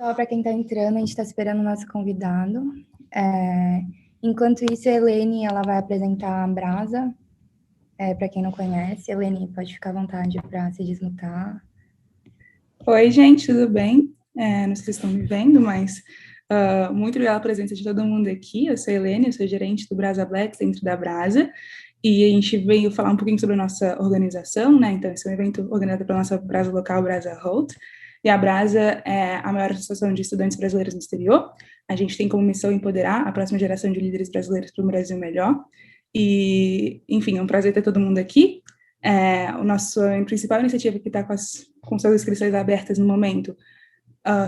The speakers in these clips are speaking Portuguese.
Só para quem está entrando, a gente está esperando o nosso convidado. Enquanto isso, a Helene ela vai apresentar a Brasa. Para quem não conhece, Helene, pode ficar à vontade para se desmutar. Oi, gente, tudo bem? Não sei se vocês estão me vendo, mas muito obrigada pela presença de todo mundo aqui. Eu sou a Helene, eu sou gerente do Brasa Blacks dentro da Brasa, e a gente veio falar um pouquinho sobre a nossa organização, né? Então, esse é um evento organizado pela nossa Brasa local, Brasa Holt, e a Brasa é a maior associação de estudantes brasileiros no exterior. A gente tem como missão empoderar a próxima geração de líderes brasileiros para um Brasil melhor. E, enfim, é um prazer ter todo mundo aqui. A nossa principal iniciativa que está com suas inscrições abertas no momento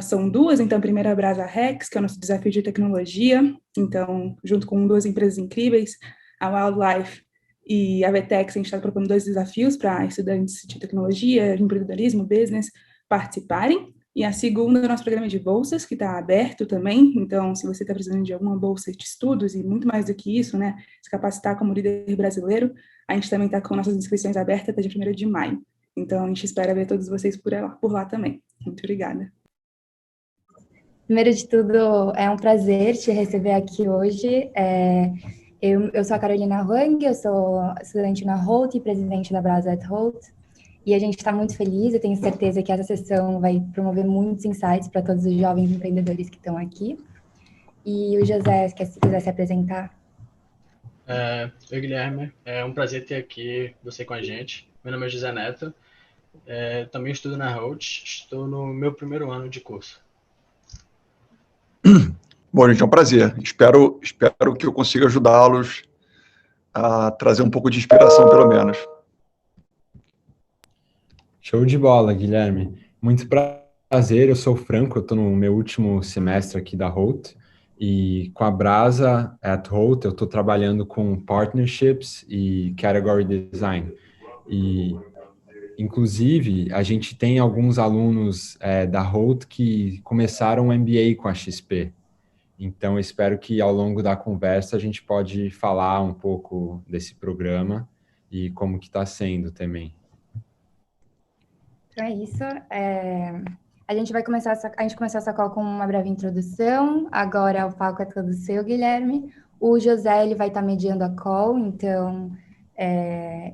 são duas. Então, a primeira é a Brasa Rex, que é o nosso desafio de tecnologia. Então, junto com duas empresas incríveis, a Wildlife e a Vetex, a gente está propondo dois desafios para estudantes de tecnologia, de empreendedorismo, business, participarem. E a segunda é o nosso programa de bolsas, que está aberto também. Então, se você está precisando de alguma bolsa de estudos, e muito mais do que isso, né, se capacitar como líder brasileiro, a gente também está com nossas inscrições abertas até dia 1º de maio. Então, a gente espera ver todos vocês por lá também. Muito obrigada. Primeiro de tudo, é um prazer te receber aqui hoje. Eu sou a Carolina Huang, eu sou estudante na Holt e presidente da Brasa at Holt. E a gente está muito feliz, eu tenho certeza que essa sessão vai promover muitos insights para todos os jovens empreendedores que estão aqui. E o José, se quiser se apresentar. Oi, Guilherme. É um prazer ter aqui você com a gente. Meu nome é José Neto. Também estudo na Holt. Estou no meu primeiro ano de curso. Bom, gente, é um prazer. Espero que eu consiga ajudá-los a trazer um pouco de inspiração, pelo menos. Show de bola, Guilherme. Muito prazer, eu sou o Franco, eu estou no meu último semestre aqui da Holt, e com a Brasa at Holt eu estou trabalhando com partnerships e category design. E, inclusive, a gente tem alguns alunos da Holt que começaram o MBA com a XP. Então, espero que ao longo da conversa a gente pode falar um pouco desse programa e como que está sendo também. Então é isso. A gente começou essa call com uma breve introdução. Agora o palco é todo seu, Guilherme. O José ele vai estar mediando a call, então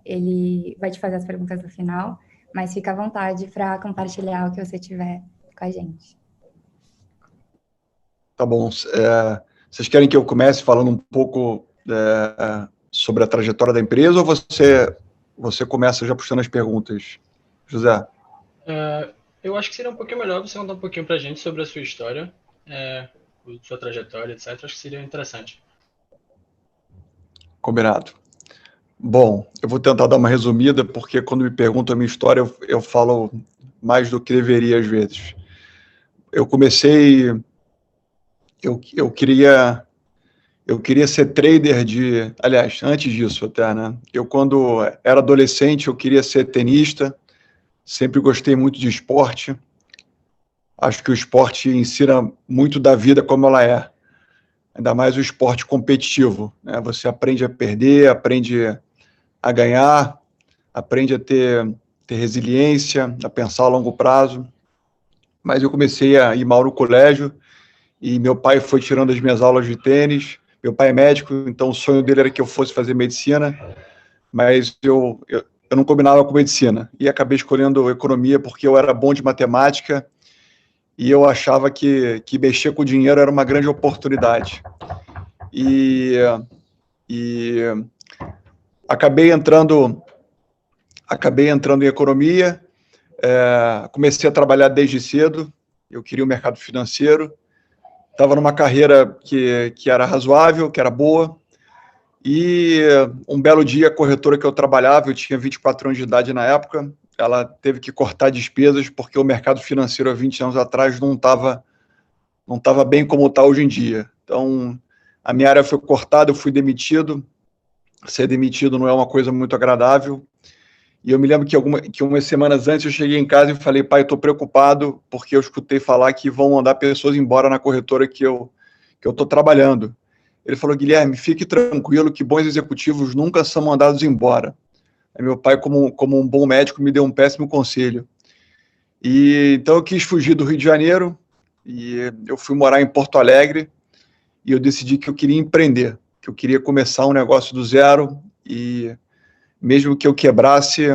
ele vai te fazer as perguntas no final, mas fica à vontade para compartilhar o que você tiver com a gente. Tá bom. Vocês querem que eu comece falando um pouco sobre a trajetória da empresa ou você começa já puxando as perguntas, José? Eu acho que seria um pouquinho melhor você contar um pouquinho para a gente sobre a sua história, sua trajetória, etc. Acho que seria interessante. Combinado. Bom, eu vou tentar dar uma resumida, porque quando me perguntam a minha história, eu falo mais do que deveria às vezes. Eu comecei... Eu queria ser trader aliás, antes disso até, né? Eu, quando era adolescente, eu queria ser tenista. Sempre gostei muito de esporte. Acho que o esporte ensina muito da vida como ela é. Ainda mais o esporte competitivo, né? Você aprende a perder, aprende a ganhar, aprende a ter resiliência, a pensar a longo prazo. Mas eu comecei a ir mal no colégio e meu pai foi tirando as minhas aulas de tênis. Meu pai é médico, então o sonho dele era que eu fosse fazer medicina, mas eu não combinava com medicina, e acabei escolhendo economia porque eu era bom de matemática e eu achava que mexer com dinheiro era uma grande oportunidade. E acabei entrando em economia, comecei a trabalhar desde cedo, eu queria o mercado financeiro, estava numa carreira que era razoável, que era boa. E um belo dia, a corretora que eu trabalhava, eu tinha 24 anos de idade na época, ela teve que cortar despesas porque o mercado financeiro há 20 anos atrás não estava bem como está hoje em dia. Então, a minha área foi cortada, eu fui demitido. Ser demitido não é uma coisa muito agradável. E eu me lembro que umas semanas antes eu cheguei em casa e falei, pai, eu estou preocupado porque eu escutei falar que vão mandar pessoas embora na corretora que eu estou trabalhando. Ele falou, Guilherme, fique tranquilo que bons executivos nunca são mandados embora. Aí meu pai, como um bom médico, me deu um péssimo conselho. E então eu quis fugir do Rio de Janeiro e eu fui morar em Porto Alegre e eu decidi que eu queria empreender, que eu queria começar um negócio do zero e mesmo que eu quebrasse,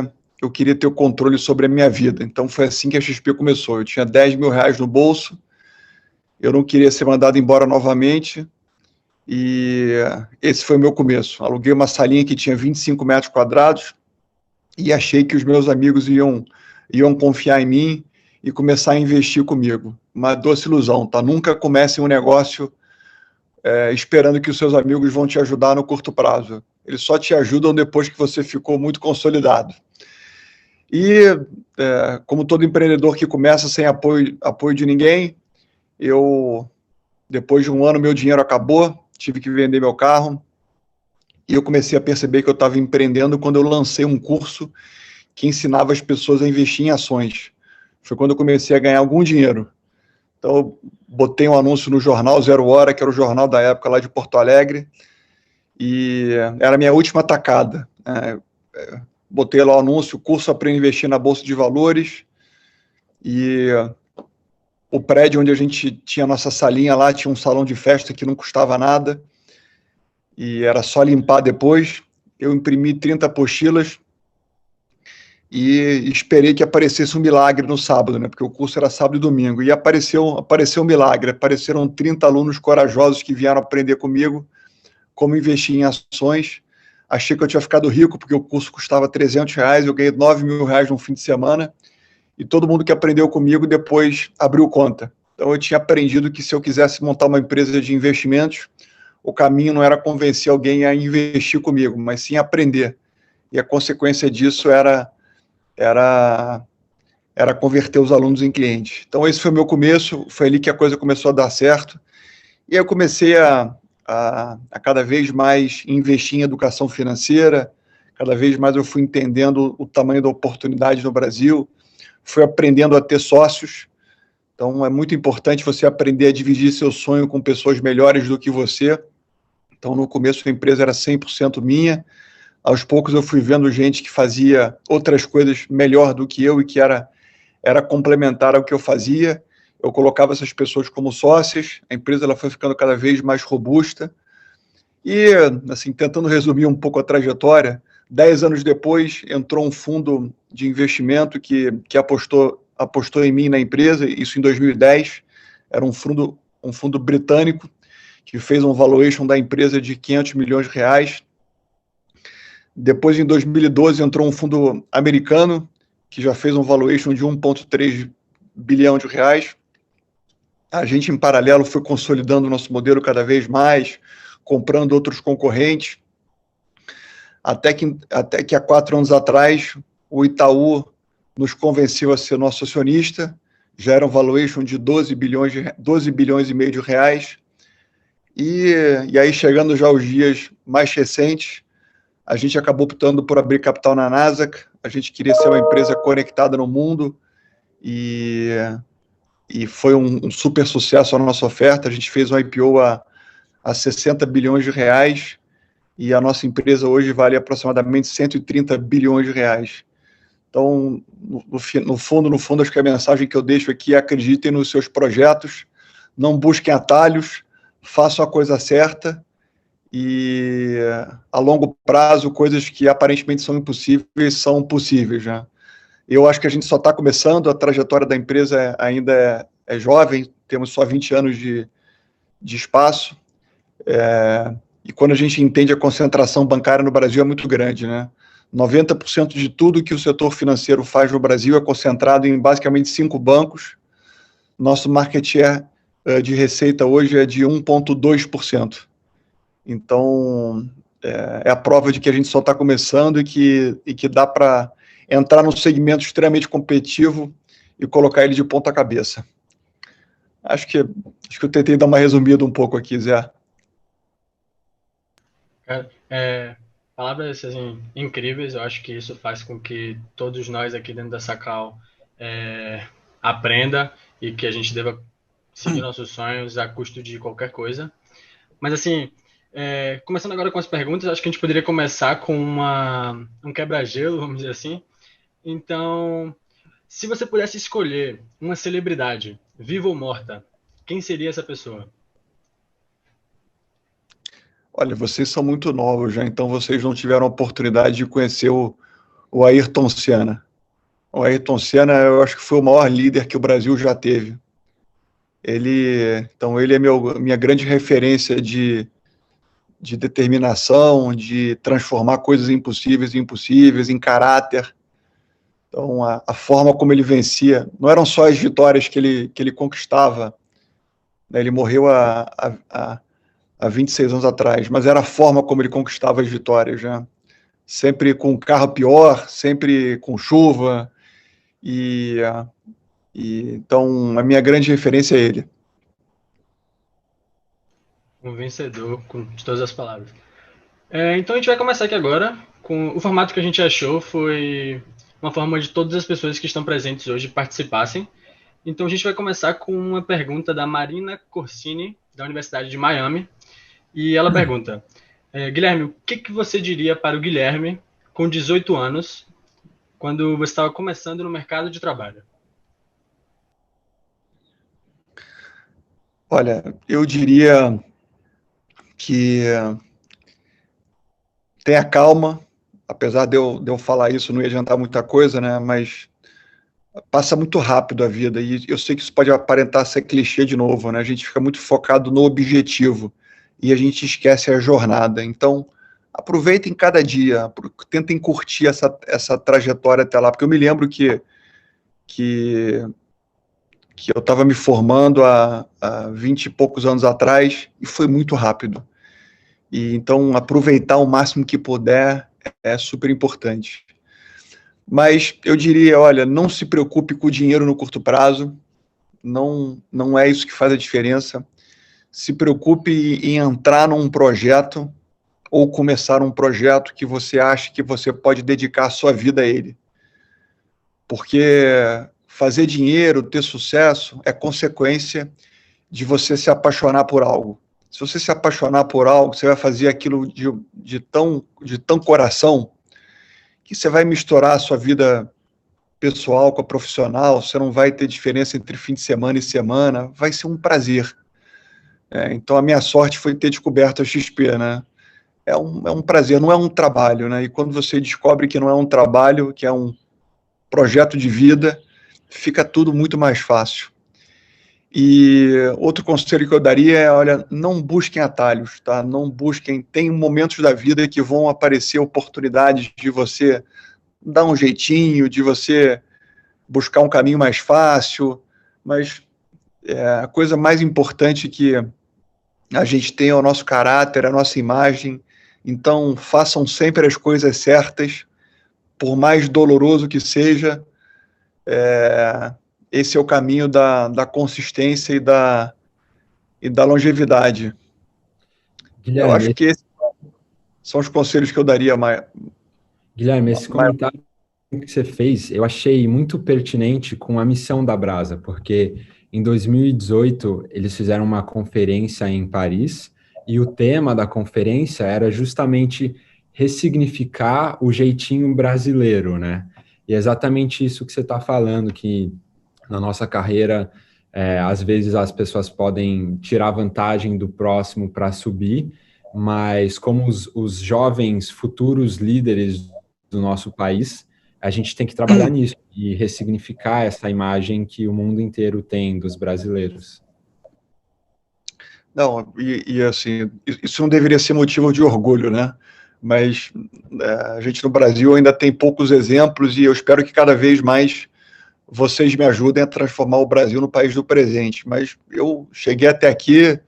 eu queria ter o controle sobre a minha vida. Então foi assim que a XP começou. Eu tinha 10 mil reais no bolso, eu não queria ser mandado embora novamente e esse foi o meu começo. Aluguei uma salinha que tinha 25 metros quadrados e achei que os meus amigos iam confiar em mim e começar a investir comigo. Uma doce ilusão, tá? Nunca comece um negócio esperando que os seus amigos vão te ajudar no curto prazo. Eles só te ajudam depois que você ficou muito consolidado. E, como todo empreendedor que começa sem apoio de ninguém, depois de um ano, meu dinheiro acabou, tive que vender meu carro, e eu comecei a perceber que eu estava empreendendo quando eu lancei um curso que ensinava as pessoas a investir em ações. Foi quando eu comecei a ganhar algum dinheiro. Então, eu botei um anúncio no jornal Zero Hora, que era o jornal da época lá de Porto Alegre, e era a minha última tacada. Botei lá o anúncio, curso Aprenda a Investir na Bolsa de Valores, e o prédio onde a gente tinha a nossa salinha lá, tinha um salão de festa que não custava nada, e era só limpar depois. Eu imprimi 30 apostilas, e esperei que aparecesse um milagre no sábado, né? Porque o curso era sábado e domingo, e apareceu um milagre, apareceram 30 alunos corajosos que vieram aprender comigo como investir em ações. Achei que eu tinha ficado rico, porque o curso custava R$300, eu ganhei 9 mil reais num fim de semana, e todo mundo que aprendeu comigo depois abriu conta. Então eu tinha aprendido que se eu quisesse montar uma empresa de investimentos, o caminho não era convencer alguém a investir comigo, mas sim aprender, e a consequência disso era converter os alunos em clientes. Então, esse foi o meu começo, foi ali que a coisa começou a dar certo, e aí eu comecei a cada vez mais investir em educação financeira, cada vez mais eu fui entendendo o tamanho da oportunidade no Brasil, fui aprendendo a ter sócios. Então, é muito importante você aprender a dividir seu sonho com pessoas melhores do que você. Então, no começo, a empresa era 100% minha. Aos poucos eu fui vendo gente que fazia outras coisas melhor do que eu e que era complementar ao que eu fazia. Eu colocava essas pessoas como sócias, a empresa ela foi ficando cada vez mais robusta. E, assim, tentando resumir um pouco a trajetória, 10 anos depois entrou um fundo de investimento que apostou em mim na empresa, isso em 2010, era um fundo britânico que fez um valuation da empresa de 500 milhões de reais. Depois, em 2012, entrou um fundo americano, que já fez um valuation de 1,3 bilhão de reais. A gente, em paralelo, foi consolidando o nosso modelo cada vez mais, comprando outros concorrentes, até que há 4 anos atrás, o Itaú nos convenceu a ser nosso acionista, já era um valuation de 12 bilhões e meio de reais, e aí, chegando já aos dias mais recentes, a gente acabou optando por abrir capital na Nasdaq. A gente queria ser uma empresa conectada no mundo e foi um super sucesso a nossa oferta. A gente fez um IPO a 60 bilhões de reais e a nossa empresa hoje vale aproximadamente 130 bilhões de reais. Então, no fundo, acho que a mensagem que eu deixo aqui é: acreditem nos seus projetos, não busquem atalhos, façam a coisa certa, e a longo prazo, coisas que aparentemente são impossíveis, são possíveis, né? Eu acho que a gente só está começando, a trajetória da empresa ainda é jovem, temos só 20 anos de espaço, e quando a gente entende a concentração bancária no Brasil é muito grande, né? 90% de tudo que o setor financeiro faz no Brasil é concentrado em basicamente 5 bancos. Nosso market share de receita hoje é de 1,2%. Então, é a prova de que a gente só está começando e que dá para entrar num segmento extremamente competitivo e colocar ele de ponta cabeça. Acho que eu tentei dar uma resumida um pouco aqui, Zé. Cara, palavras assim, incríveis. Eu acho que isso faz com que todos nós aqui dentro da Sacal aprenda e que a gente deva seguir nossos sonhos a custo de qualquer coisa. Mas assim, começando agora com as perguntas, acho que a gente poderia começar com um quebra-gelo, vamos dizer assim. Então, se você pudesse escolher uma celebridade, viva ou morta, quem seria essa pessoa? Olha, vocês são muito novos já, então vocês não tiveram a oportunidade de conhecer o Ayrton Senna. O Ayrton Senna, eu acho que foi o maior líder que o Brasil já teve. Ele é minha grande referência de determinação, de transformar coisas impossíveis em impossíveis, em caráter. Então, a forma como ele vencia, não eram só as vitórias que ele conquistava, né? Ele morreu há 26 anos atrás, mas era a forma como ele conquistava as vitórias, né? Sempre com um carro pior, sempre com chuva, e, então a minha grande referência é ele. Um vencedor, de todas as palavras. Então a gente vai começar aqui agora. O formato que a gente achou foi uma forma de todas as pessoas que estão presentes hoje participassem. Então a gente vai começar com uma pergunta da Marina Corsini, da Universidade de Miami. E ela pergunta: Guilherme, o que você diria para o Guilherme com 18 anos, quando você estava começando no mercado de trabalho? Olha, eu diria que tenha calma, apesar de eu falar isso, não ia adiantar muita coisa, né? Mas passa muito rápido a vida, e eu sei que isso pode aparentar ser clichê de novo, né? A gente fica muito focado no objetivo e a gente esquece a jornada. Então, aproveitem cada dia, tentem curtir essa trajetória até lá, porque eu me lembro que eu estava me formando há 20 e poucos anos atrás e foi muito rápido. E então, aproveitar o máximo que puder é super importante. Mas eu diria, olha, não se preocupe com o dinheiro no curto prazo, não é isso que faz a diferença. Se preocupe em entrar num projeto ou começar um projeto que você acha que você pode dedicar a sua vida a ele. Porque fazer dinheiro, ter sucesso, é consequência de você se apaixonar por algo. Se você se apaixonar por algo, você vai fazer aquilo de tão coração que você vai misturar a sua vida pessoal com a profissional, você não vai ter diferença entre fim de semana e semana, vai ser um prazer. Então, a minha sorte foi ter descoberto a XP, né? É um prazer, não é um trabalho, né? E quando você descobre que não é um trabalho, que é um projeto de vida, fica tudo muito mais fácil. E outro conselho que eu daria é, olha, não busquem atalhos, tá? Não busquem, tem momentos da vida que vão aparecer oportunidades de você dar um jeitinho, de você buscar um caminho mais fácil, mas a coisa mais importante que a gente tem é o nosso caráter, a nossa imagem. Então, façam sempre as coisas certas, por mais doloroso que seja. Esse é o caminho da consistência e da longevidade. Eu acho Guilherme, que esses são os conselhos que eu daria. Guilherme, esse comentário que você fez, eu achei muito pertinente com a missão da Brasa, porque em 2018 eles fizeram uma conferência em Paris e o tema da conferência era justamente ressignificar o jeitinho brasileiro, né? E é exatamente isso que você está falando, que na nossa carreira, às vezes as pessoas podem tirar vantagem do próximo para subir, mas como os jovens futuros líderes do nosso país, a gente tem que trabalhar nisso e ressignificar essa imagem que o mundo inteiro tem dos brasileiros. Não, assim, isso não deveria ser motivo de orgulho, né? Mas a gente no Brasil ainda tem poucos exemplos e eu espero que cada vez mais vocês me ajudem a transformar o Brasil no país do presente. Mas eu cheguei até aqui,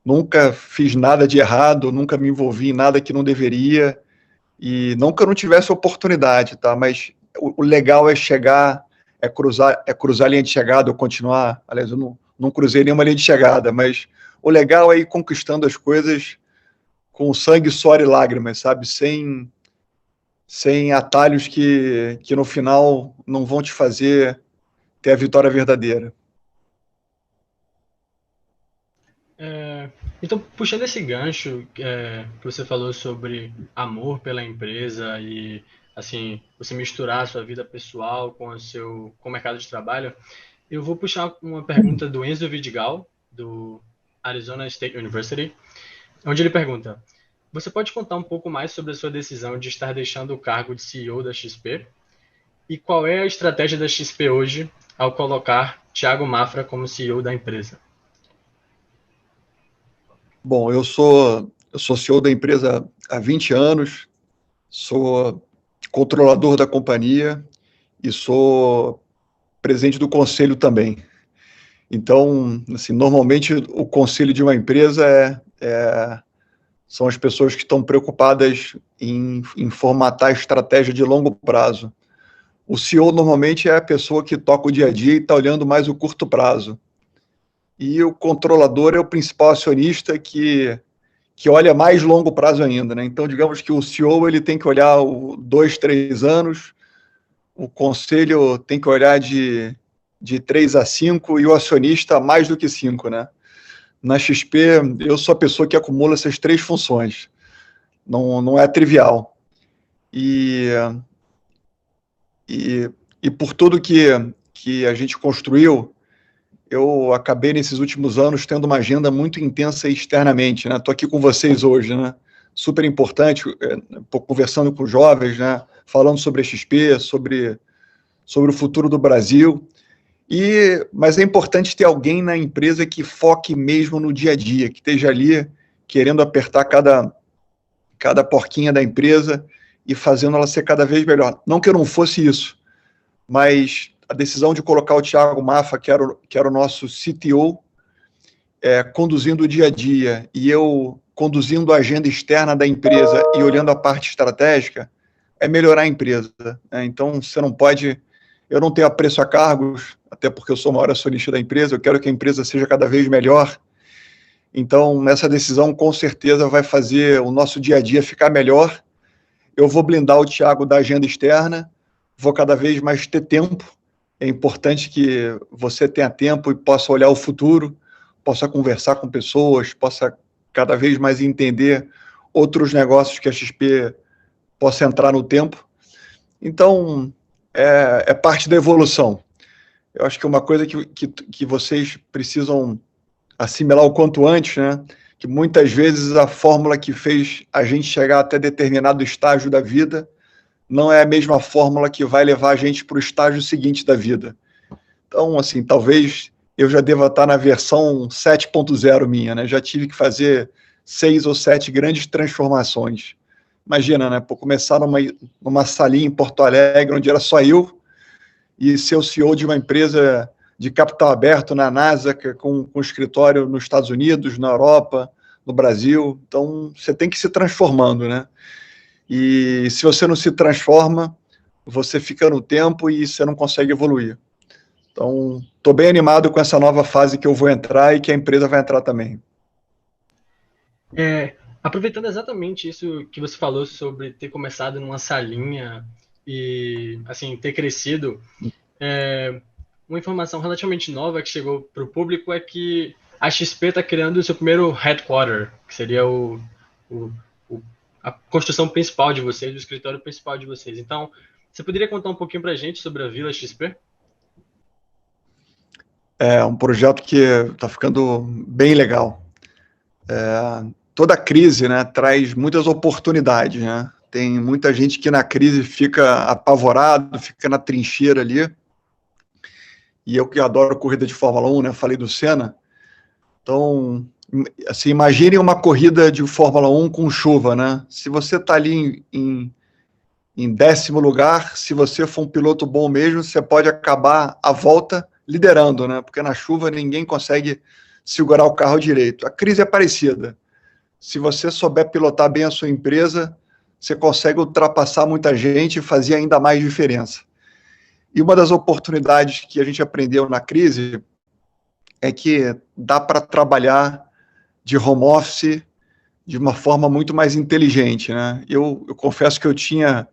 nunca fiz nada de errado, nunca me envolvi em nada que não deveria, e não que eu não tivesse oportunidade, tá? Mas o legal é chegar, cruzar a linha de chegada, ou continuar. Aliás, eu não cruzei nenhuma linha de chegada, mas o legal é ir conquistando as coisas com sangue, suor e lágrimas, sabe? Sem atalhos que no final não vão te fazer ter a vitória verdadeira. Então, puxando esse gancho que você falou sobre amor pela empresa e assim você misturar a sua vida pessoal com o mercado de trabalho, Eu vou puxar uma pergunta do Enzo Vidigal, do Arizona State University, onde ele pergunta: você pode contar um pouco mais sobre a sua decisão de estar deixando o cargo de CEO da XP? E qual é a estratégia da XP hoje ao colocar Thiago Mafra como CEO da empresa? Bom, eu sou CEO da empresa há 20 anos, sou controlador da companhia e sou presidente do conselho também. Então, assim, normalmente o conselho de uma empresa são as pessoas que estão preocupadas em formatar a estratégia de longo prazo. O CEO normalmente é a pessoa que toca o dia a dia e está olhando mais o curto prazo. E o controlador é o principal acionista que olha mais longo prazo ainda, né? Então, digamos que o CEO ele tem que olhar 2, 3 anos, o conselho tem que olhar de 3 a 5 e o acionista mais do que 5, né? Na XP, eu sou a pessoa que acumula essas 3 funções. Não é trivial. E por tudo que a gente construiu, eu acabei nesses últimos anos tendo uma agenda muito intensa externamente, né? Estou aqui com vocês hoje, né? Super importante, conversando com jovens, né? Falando sobre a XP, sobre o futuro do Brasil. Mas é importante ter alguém na empresa que foque mesmo no dia a dia, que esteja ali querendo apertar cada porquinha da empresa e fazendo ela ser cada vez melhor. Não que eu não fosse isso, mas a decisão de colocar o Thiago Mafra, que era o nosso CTO, conduzindo o dia a dia, e eu conduzindo a agenda externa da empresa e olhando a parte estratégica, é melhorar a empresa, né? Então, você não pode... Eu não tenho apreço a cargos, até porque eu sou o maior acionista da empresa, eu quero que a empresa seja cada vez melhor. Então, essa decisão, com certeza, vai fazer o nosso dia a dia ficar melhor. Eu vou blindar o Thiago da agenda externa, vou cada vez mais ter tempo. É importante que você tenha tempo e possa olhar o futuro, possa conversar com pessoas, possa cada vez mais entender outros negócios que a XP possa entrar no tempo. Então, é parte da evolução. Eu acho que uma coisa que vocês precisam assimilar o quanto antes, né? Que muitas vezes a fórmula que fez a gente chegar até determinado estágio da vida não é a mesma fórmula que vai levar a gente para o estágio seguinte da vida. Então, assim, talvez eu já deva estar na versão 7.0 minha, né? Já tive que fazer 6 ou 7 grandes transformações. Imagina, né? Por começar numa salinha em Porto Alegre, onde era só eu, e ser o CEO de uma empresa de capital aberto na Nasdaq, com escritório nos Estados Unidos, na Europa, no Brasil. Então, você tem que ir se transformando, né? E se você não se transforma, você fica no tempo e você não consegue evoluir. Então, estou bem animado com essa nova fase que eu vou entrar e que a empresa vai entrar também. Aproveitando exatamente isso que você falou sobre ter começado numa salinha e, assim, ter crescido, uma informação relativamente nova que chegou para o público é que a XP está criando o seu primeiro headquarter, que seria a construção principal de vocês, o escritório principal de vocês. Então, você poderia contar um pouquinho para a gente sobre a Vila XP? É um projeto que está ficando bem legal. Toda crise, né, traz muitas oportunidades, né? Tem muita gente que na crise fica apavorado, fica na trincheira ali. E eu que adoro corrida de Fórmula 1, né? Falei do Senna. Então, assim, imagine uma corrida de Fórmula 1 com chuva, né? Se você está ali em 10º lugar, se você for um piloto bom mesmo, você pode acabar a volta liderando, né? Porque na chuva ninguém consegue segurar o carro direito. A crise é parecida. Se você souber pilotar bem a sua empresa, você consegue ultrapassar muita gente e fazer ainda mais diferença. E uma das oportunidades que a gente aprendeu na crise é que dá para trabalhar de home office de uma forma muito mais inteligente, né? Eu confesso que eu tinha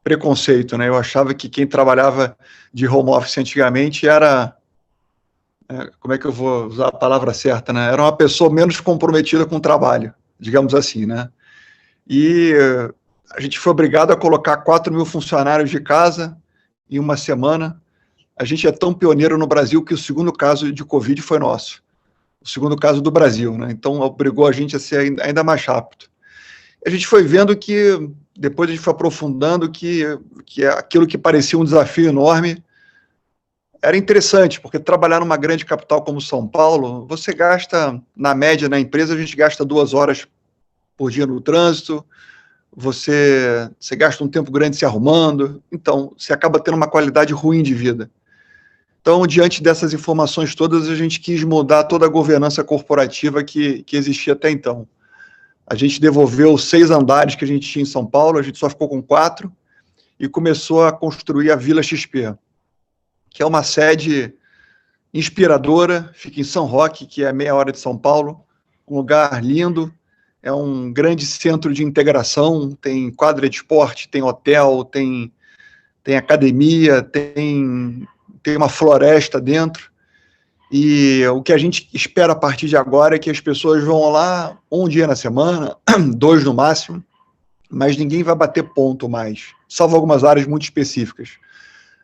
preconceito, né? Eu achava que quem trabalhava de home office antigamente era... como é que eu vou usar a palavra certa, né? Era uma pessoa menos comprometida com o trabalho, digamos assim, né? E a gente foi obrigado a colocar 4.000 funcionários de casa em uma semana. a gente é tão pioneiro no Brasil que o segundo caso de Covid foi nosso. O segundo caso do Brasil, né? Então, obrigou a gente a ser ainda mais rápido. A gente foi vendo que, depois a gente foi aprofundando, que aquilo que parecia um desafio enorme era interessante, porque trabalhar numa grande capital como São Paulo, você gasta, na média, na empresa, a gente gasta 2 horas por dia no trânsito, você gasta um tempo grande se arrumando, então você acaba tendo uma qualidade ruim de vida. Então, diante dessas informações todas, a gente quis mudar toda a governança corporativa que existia até então. A gente devolveu 6 andares que a gente tinha em São Paulo, a gente só ficou com 4, e começou a construir a Vila XP, que é uma sede inspiradora, fica em São Roque, que é meia hora de São Paulo, um lugar lindo, é um grande centro de integração, tem quadra de esporte, tem hotel, tem academia, tem uma floresta dentro, e o que a gente espera a partir de agora é que as pessoas vão lá um dia na semana, 2 no máximo, mas ninguém vai bater ponto mais, salvo algumas áreas muito específicas.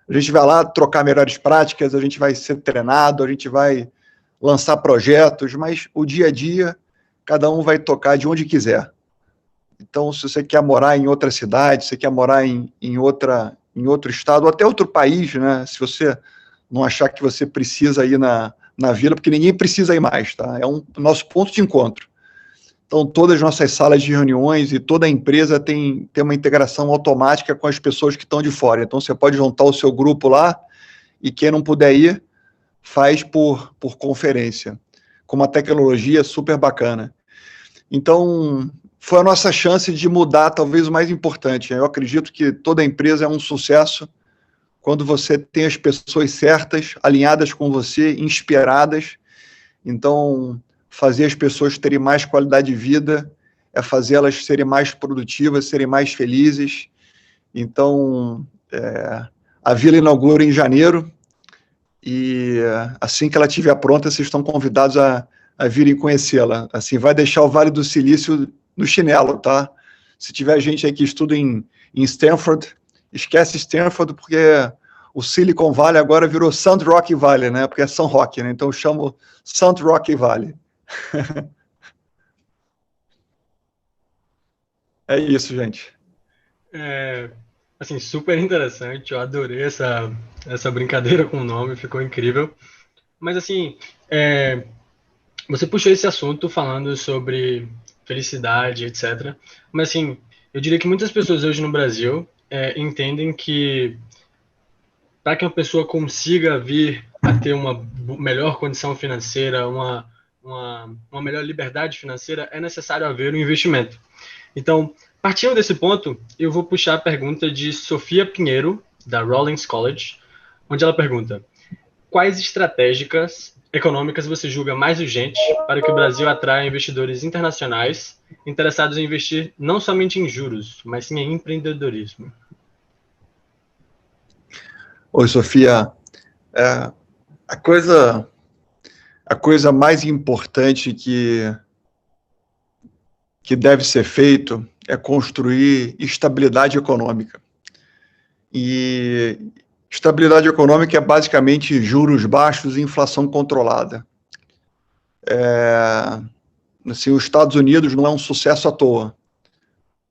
A gente vai lá trocar melhores práticas, a gente vai ser treinado, a gente vai lançar projetos, mas o dia a dia, cada um vai tocar de onde quiser. Então, se você quer morar em outra cidade, se você quer morar em outro estado, ou até outro país, né? Se você não achar que você precisa ir na vila, porque ninguém precisa ir mais, tá? É nosso ponto de encontro. Então, todas as nossas salas de reuniões e toda a empresa tem uma integração automática com as pessoas que estão de fora. Então, você pode juntar o seu grupo lá e quem não puder ir, faz por conferência, com uma tecnologia super bacana. Então, foi a nossa chance de mudar, talvez o mais importante. Eu acredito que toda empresa é um sucesso quando você tem as pessoas certas, alinhadas com você, inspiradas. Então, fazer as pessoas terem mais qualidade de vida é fazer elas serem mais produtivas, serem mais felizes. Então, a Vila inaugura em janeiro e assim que ela estiver pronta, vocês estão convidados a virem conhecê-la. Assim, vai deixar o Vale do Silício no chinelo, tá? Se tiver gente aí que estuda em Stanford, esquece Stanford, porque o Silicon Valley agora virou Sand Rock Valley, né? Porque é São Roque, né? Então eu chamo Sand Rock Valley. É isso, gente. Assim, super interessante. Eu adorei essa brincadeira com o nome, ficou incrível. Mas assim, você puxou esse assunto falando sobre felicidade, etc. Mas assim, eu diria que muitas pessoas hoje no Brasil entendem que para que uma pessoa consiga vir a ter uma melhor condição financeira, uma melhor liberdade financeira, é necessário haver um investimento. Então, partindo desse ponto, eu vou puxar a pergunta de Sofia Pinheiro, da Rollins College, onde ela pergunta: quais estratégias econômicas você julga mais urgentes para que o Brasil atraia investidores internacionais interessados em investir não somente em juros, mas sim em empreendedorismo? Oi, Sofia. A coisa mais importante que deve ser feito é construir estabilidade econômica. E estabilidade econômica é basicamente juros baixos e inflação controlada. Assim, os Estados Unidos não é um sucesso à toa.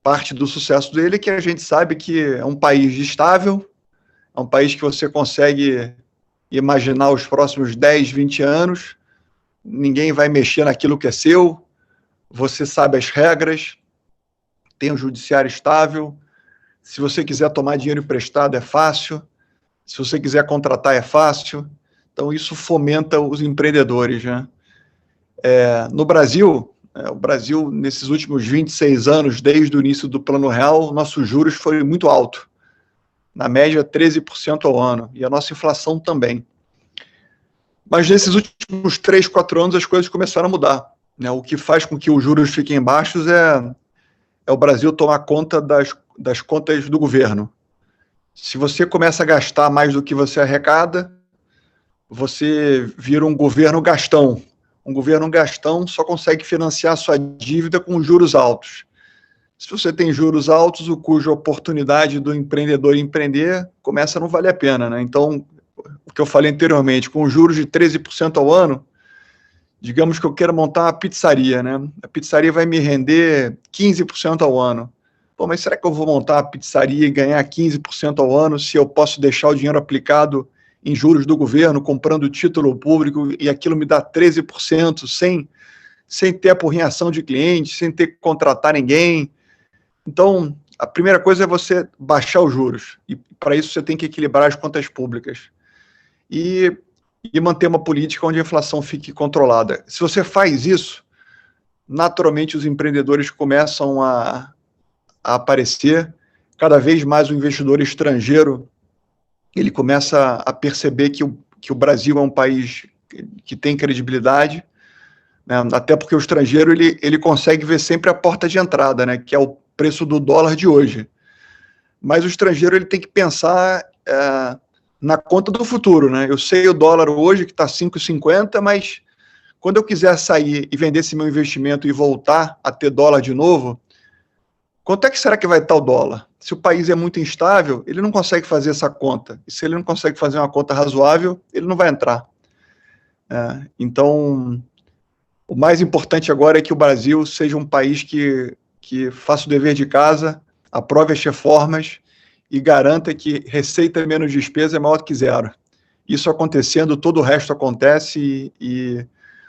Parte do sucesso dele é que a gente sabe que é um país estável, é um país que você consegue imaginar os próximos 10, 20 anos, ninguém vai mexer naquilo que é seu, você sabe as regras, tem um judiciário estável, se você quiser tomar dinheiro emprestado é fácil, se você quiser contratar é fácil, então isso fomenta os empreendedores, né? No Brasil, o Brasil, nesses últimos 26 anos, desde o início do Plano Real, nossos juros foram muito altos, na média 13% ao ano, e a nossa inflação também. Mas nesses últimos 3, 4 anos as coisas começaram a mudar, né? O que faz com que os juros fiquem baixos é o Brasil tomar conta das contas do governo. Se você começa a gastar mais do que você arrecada, você vira um governo gastão. Um governo gastão só consegue financiar a sua dívida com juros altos. Se você tem juros altos, o cuja oportunidade do empreendedor empreender começa a não valer a pena, né? Então, o que eu falei anteriormente, com juros de 13% ao ano, digamos que eu quero montar uma pizzaria, né? A pizzaria vai me render 15% ao ano. Pô, mas será que eu vou montar uma pizzaria e ganhar 15% ao ano se eu posso deixar o dinheiro aplicado em juros do governo, comprando título público, e aquilo me dá 13% sem ter apurrinhação de clientes, sem ter que contratar ninguém? Então, a primeira coisa é você baixar os juros, e para isso você tem que equilibrar as contas públicas e manter uma política onde a inflação fique controlada. Se você faz isso, naturalmente os empreendedores começam a aparecer, cada vez mais o investidor estrangeiro ele começa a perceber que o Brasil é um país que tem credibilidade, né? Até porque o estrangeiro ele consegue ver sempre a porta de entrada, né? Que é o preço do dólar de hoje. Mas o estrangeiro ele tem que pensar na conta do futuro, né? Eu sei o dólar hoje que está 5,50, mas quando eu quiser sair e vender esse meu investimento e voltar a ter dólar de novo, quanto é que será que vai estar o dólar? Se o país é muito instável, ele não consegue fazer essa conta. E se ele não consegue fazer uma conta razoável, ele não vai entrar. Então, o mais importante agora é que o Brasil seja um país que faça o dever de casa, aprove as reformas e garanta que receita menos despesa é maior do que zero. Isso acontecendo, todo o resto acontece e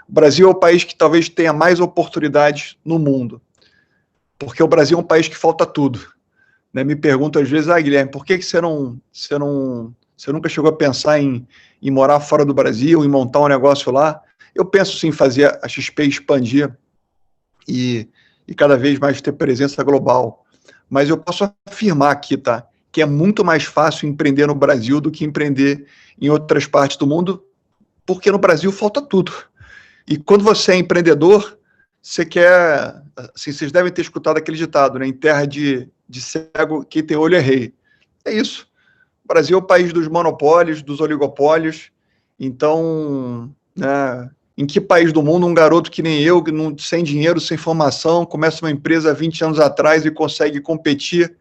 o Brasil é o país que talvez tenha mais oportunidades no mundo, porque o Brasil é um país que falta tudo. Né? Me pergunto às vezes, Guilherme, por que você nunca chegou a pensar em morar fora do Brasil, em montar um negócio lá? Eu penso sim em fazer a XP expandir e cada vez mais ter presença global. Mas eu posso afirmar aqui, tá, que é muito mais fácil empreender no Brasil do que empreender em outras partes do mundo, porque no Brasil falta tudo. E quando você é empreendedor, você quer... Assim, vocês devem ter escutado aquele ditado, né? Em terra de cego, quem tem olho é rei. É isso. O Brasil é o país dos monopólios, dos oligopólios. Então, né, em que país do mundo um garoto que nem eu, sem dinheiro, sem formação, começa uma empresa há 20 anos atrás e consegue competir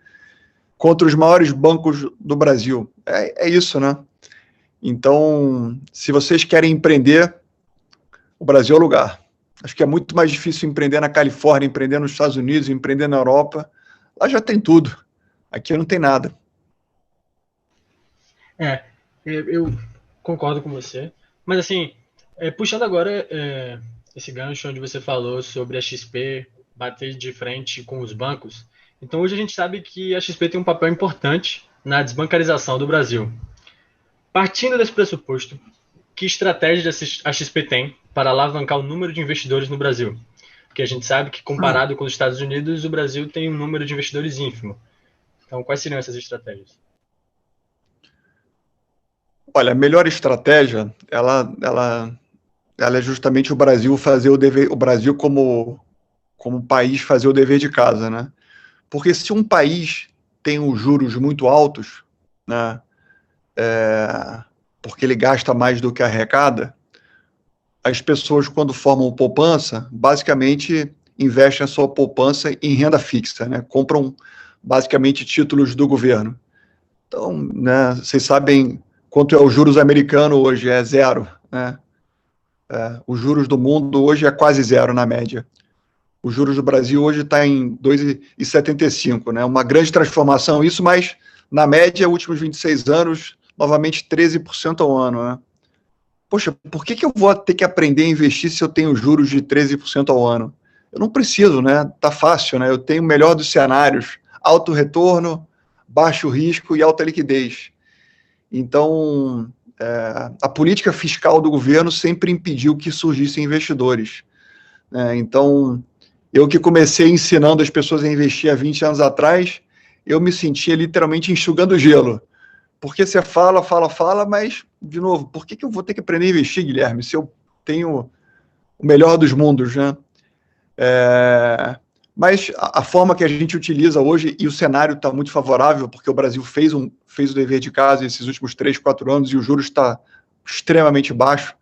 contra os maiores bancos do Brasil? É isso, né? Então, se vocês querem empreender, o Brasil é o lugar. Acho que é muito mais difícil empreender na Califórnia, empreender nos Estados Unidos, empreender na Europa. Lá já tem tudo. Aqui não tem nada. Eu concordo com você. Mas assim, puxando agora esse gancho onde você falou sobre a XP bater de frente com os bancos. Então hoje a gente sabe que a XP tem um papel importante na desbancarização do Brasil. Partindo desse pressuposto, que estratégia a XP tem para alavancar o número de investidores no Brasil? Porque a gente sabe que, comparado com os Estados Unidos, o Brasil tem um número de investidores ínfimo. Então, quais seriam essas estratégias? Olha, a melhor estratégia, ela é justamente o Brasil fazer o dever, o Brasil como país fazer o dever de casa, né? Porque se um país tem os juros muito altos, né, porque ele gasta mais do que arrecada, as pessoas, quando formam poupança, basicamente investem a sua poupança em renda fixa, né? Compram basicamente títulos do governo. Então, né, vocês sabem quanto é o juros americano hoje, é zero, né? Os juros do mundo hoje é quase zero na média. Os juros do Brasil hoje está em 2,75, né? Uma grande transformação isso, mas na média, últimos 26 anos, novamente 13% ao ano, né? Poxa, por que eu vou ter que aprender a investir se eu tenho juros de 13% ao ano? Eu não preciso, né? Tá fácil, né? Eu tenho o melhor dos cenários, alto retorno, baixo risco e alta liquidez. Então, a política fiscal do governo sempre impediu que surgissem investidores, né? Então, eu que comecei ensinando as pessoas a investir há 20 anos atrás, eu me sentia literalmente enxugando gelo. Porque você fala, mas, de novo, por que eu vou ter que aprender a investir, Guilherme, se eu tenho o melhor dos mundos, né? Mas a forma que a gente utiliza hoje, e o cenário está muito favorável, porque o Brasil fez o dever de casa esses últimos 3, 4 anos, e o juros está extremamente baixo,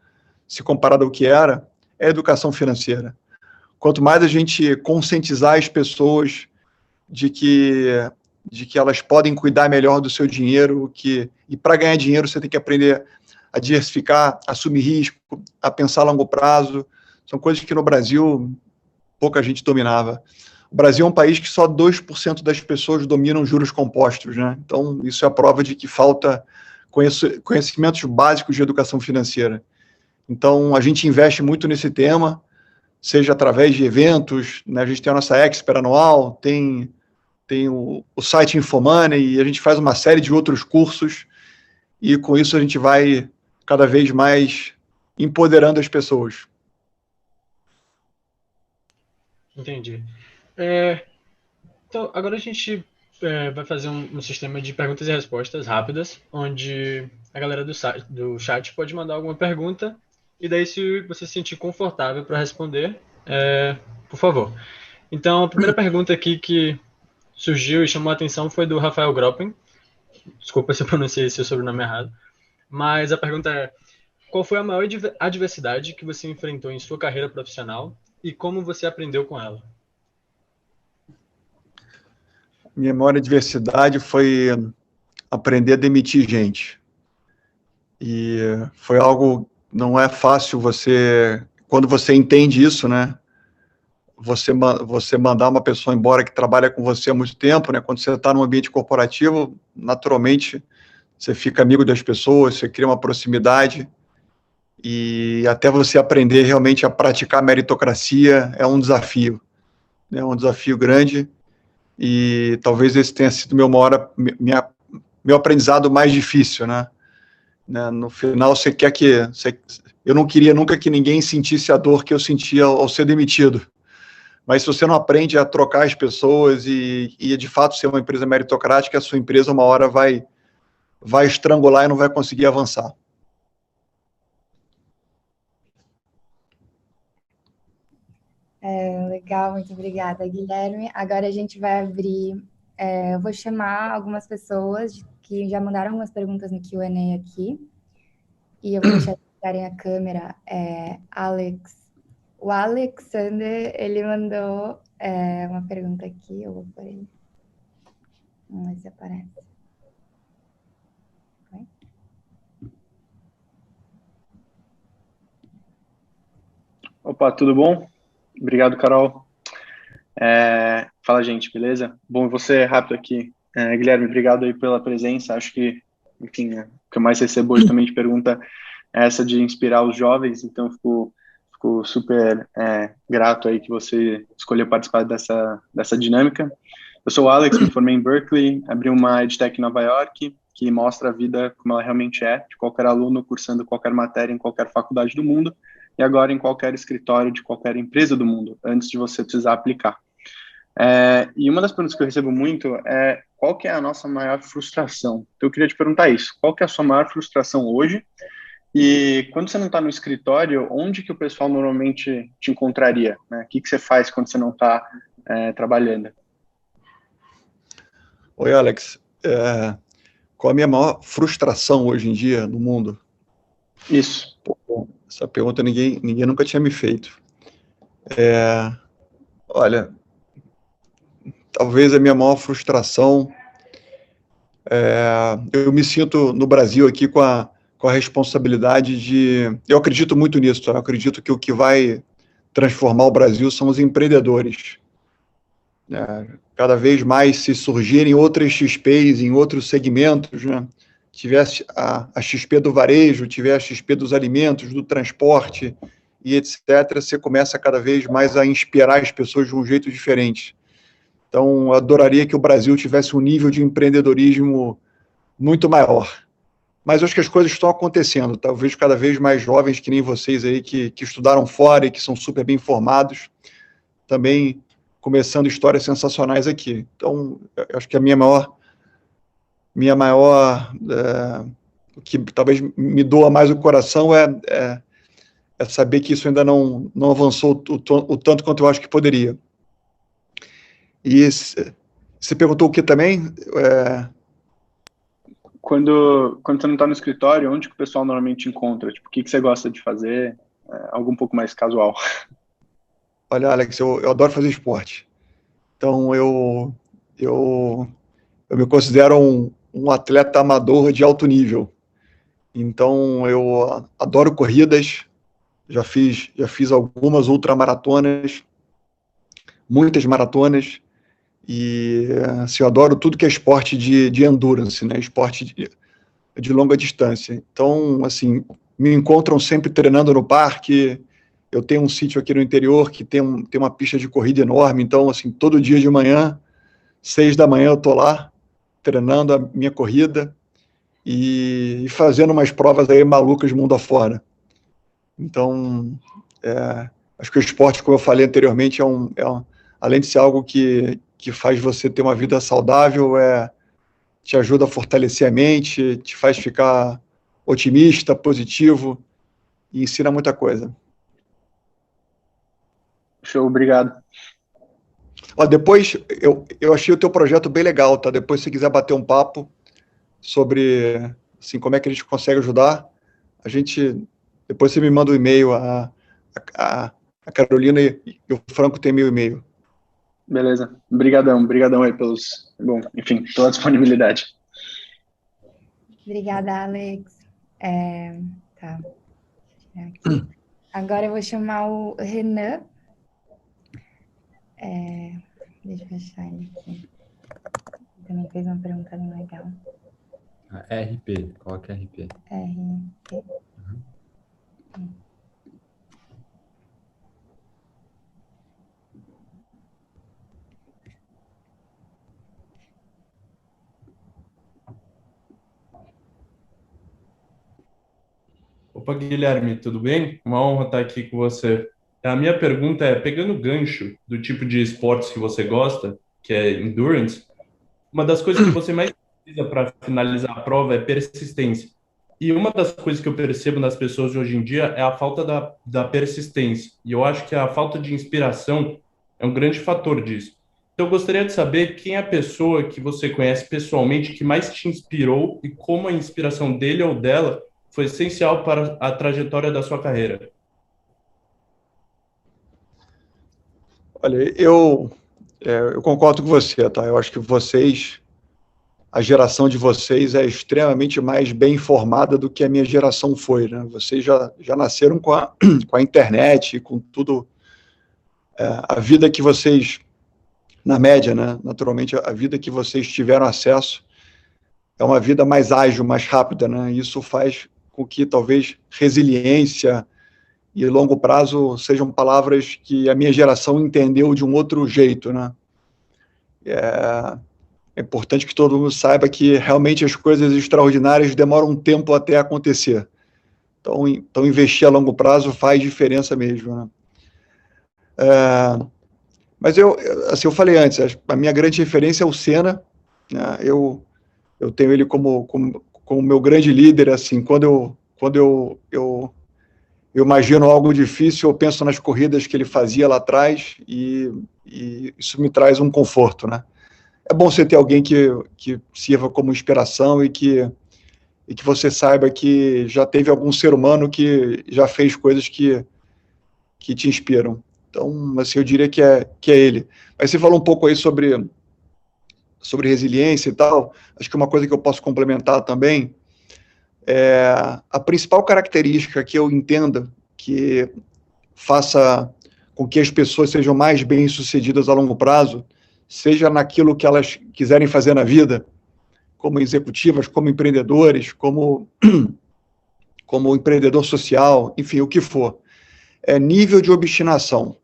se comparado ao que era, é a educação financeira. Quanto mais a gente conscientizar as pessoas de que elas podem cuidar melhor do seu dinheiro, e para ganhar dinheiro você tem que aprender a diversificar, a assumir risco, a pensar a longo prazo. São coisas que no Brasil pouca gente dominava. O Brasil é um país que só 2% das pessoas dominam juros compostos, né? Então, isso é a prova de que falta conhecimentos básicos de educação financeira. Então, a gente investe muito nesse tema, seja através de eventos, né? A gente tem a nossa Expert anual, tem o site Infomoney, e a gente faz uma série de outros cursos, e com isso a gente vai cada vez mais empoderando as pessoas. Entendi. Então, agora a gente vai fazer um sistema de perguntas e respostas rápidas, onde a galera do chat pode mandar alguma pergunta, e daí, se você se sentir confortável para responder, por favor. Então, a primeira pergunta aqui que surgiu e chamou a atenção foi do Rafael Groppen. Desculpa se eu pronunciei seu sobrenome errado. Mas a pergunta é: qual foi a maior adversidade que você enfrentou em sua carreira profissional e como você aprendeu com ela? Minha maior adversidade foi aprender a demitir gente. E foi algo, não é fácil quando você entende isso, né? Você mandar uma pessoa embora que trabalha com você há muito tempo, né? Quando você está num ambiente corporativo, naturalmente, você fica amigo das pessoas, você cria uma proximidade, e até você aprender realmente a praticar meritocracia é um desafio, né? É um desafio grande, e talvez esse tenha sido meu aprendizado mais difícil, né? No final, eu não queria nunca que ninguém sentisse a dor que eu sentia ao ser demitido. Mas se você não aprende a trocar as pessoas e de fato ser uma empresa meritocrática, a sua empresa uma hora vai estrangular e não vai conseguir avançar. Legal, muito obrigada, Guilherme. Agora a gente vai abrir. Eu vou chamar algumas pessoas que já mandaram algumas perguntas no Q&A aqui. E eu vou deixar eles ligarem a câmera. O Alexander, ele mandou uma pergunta aqui. Eu vou por ele. Vamos ver se aparece. Oi? Opa, tudo bom? Obrigado, Carol. Fala, gente, beleza? Bom, você rápido aqui. Guilherme, obrigado aí pela presença. Acho que, enfim, o que eu mais recebo hoje também de pergunta é essa de inspirar os jovens, então fico super grato aí que você escolheu participar dessa dinâmica. Eu sou o Alex, me formei em Berkeley, abri uma EdTech em Nova York, que mostra a vida como ela realmente é, de qualquer aluno cursando qualquer matéria em qualquer faculdade do mundo, e agora em qualquer escritório de qualquer empresa do mundo, antes de você precisar aplicar. E uma das perguntas que eu recebo muito é: qual que é a nossa maior frustração? Então eu queria te perguntar isso: qual que é a sua maior frustração hoje? E quando você não está no escritório, onde que o pessoal normalmente te encontraria, né? O que você faz quando você não está trabalhando? Oi, Alex. Qual a minha maior frustração hoje em dia no mundo? Isso. Pô, essa pergunta ninguém nunca tinha me feito. Olha, talvez a minha maior frustração eu me sinto no Brasil aqui com a responsabilidade de... Eu acredito muito nisso, tá? Eu acredito que o que vai transformar o Brasil são os empreendedores. Cada vez mais se surgirem outras XPs em outros segmentos, né? Tivesse a XP do varejo, tiver a XP dos alimentos, do transporte e etc., você começa cada vez mais a inspirar as pessoas de um jeito diferente. Então, eu adoraria que o Brasil tivesse um nível de empreendedorismo muito maior. Mas eu acho que as coisas estão acontecendo. Tá? Eu vejo cada vez mais jovens que nem vocês aí, que estudaram fora e que são super bem formados, também começando histórias sensacionais aqui. Então, eu acho que a minha maior o que talvez me doa mais o coração é saber que isso ainda não avançou o tanto quanto eu acho que poderia. E você perguntou o que também? Quando você não está no escritório, onde que o pessoal normalmente encontra? Tipo, o que você gosta de fazer? Algo um pouco mais casual. Olha, Alex, eu adoro fazer esporte. Então, eu me considero um atleta amador de alto nível. Então, eu adoro corridas, já fiz algumas ultramaratonas, muitas maratonas, e assim, eu adoro tudo que é esporte de endurance, né? Esporte de longa distância. Então, assim, me encontram sempre treinando no parque. Eu tenho um sítio aqui no interior que tem uma pista de corrida enorme, então, assim, todo dia de manhã, 6 da manhã, eu estou lá, treinando a minha corrida e fazendo umas provas aí malucas mundo afora. Então, acho que o esporte, como eu falei anteriormente, além de ser algo que faz você ter uma vida saudável, te ajuda a fortalecer a mente, te faz ficar otimista, positivo e ensina muita coisa. Show, obrigado. Ó, depois, eu achei o teu projeto bem legal, tá? Depois, se quiser bater um papo sobre assim, como é que a gente consegue ajudar, depois você me manda um e-mail, a Carolina e o Franco tem meu e-mail. Beleza. Obrigadão aí enfim, pela disponibilidade. Obrigada, Alex. Tá. Agora eu vou chamar o Renan. Deixa eu achar ele aqui. Também fez uma pergunta bem legal. RP, coloca RP. RP. Opa, Guilherme, tudo bem? Uma honra estar aqui com você. A minha pergunta é, pegando o gancho do tipo de esportes que você gosta, que é endurance, uma das coisas que você mais precisa para finalizar a prova é persistência. E uma das coisas que eu percebo nas pessoas de hoje em dia é a falta da persistência. E eu acho que a falta de inspiração é um grande fator disso. Então, eu gostaria de saber quem é a pessoa que você conhece pessoalmente que mais te inspirou e como a inspiração dele ou dela foi essencial para a trajetória da sua carreira. Olha, eu concordo com você, tá? Eu acho que a geração de vocês é extremamente mais bem informada do que a minha geração foi, né? Vocês já nasceram com a internet, com tudo, a vida que vocês, na média, né? Naturalmente, a vida que vocês tiveram acesso é uma vida mais ágil, mais rápida, né? Isso faz com que talvez resiliência e longo prazo sejam palavras que a minha geração entendeu de um outro jeito, né? É importante que todo mundo saiba que realmente as coisas extraordinárias demoram um tempo até acontecer. Então investir a longo prazo faz diferença mesmo, né? Mas assim, eu falei antes, a minha grande referência é o Senna, né? Eu tenho ele como meu grande líder, assim, quando eu imagino algo difícil, eu penso nas corridas que ele fazia lá atrás e isso me traz um conforto, né? É bom você ter alguém que sirva como inspiração e que você saiba que já teve algum ser humano que já fez coisas que te inspiram. Então, assim, eu diria que é ele. Mas você falou um pouco aí sobre resiliência e tal. Acho que uma coisa que eu posso complementar também é a principal característica que eu entenda que faça com que as pessoas sejam mais bem-sucedidas a longo prazo, seja naquilo que elas quiserem fazer na vida, como executivas, como empreendedores, como empreendedor social, enfim, o que for. É nível de obstinação.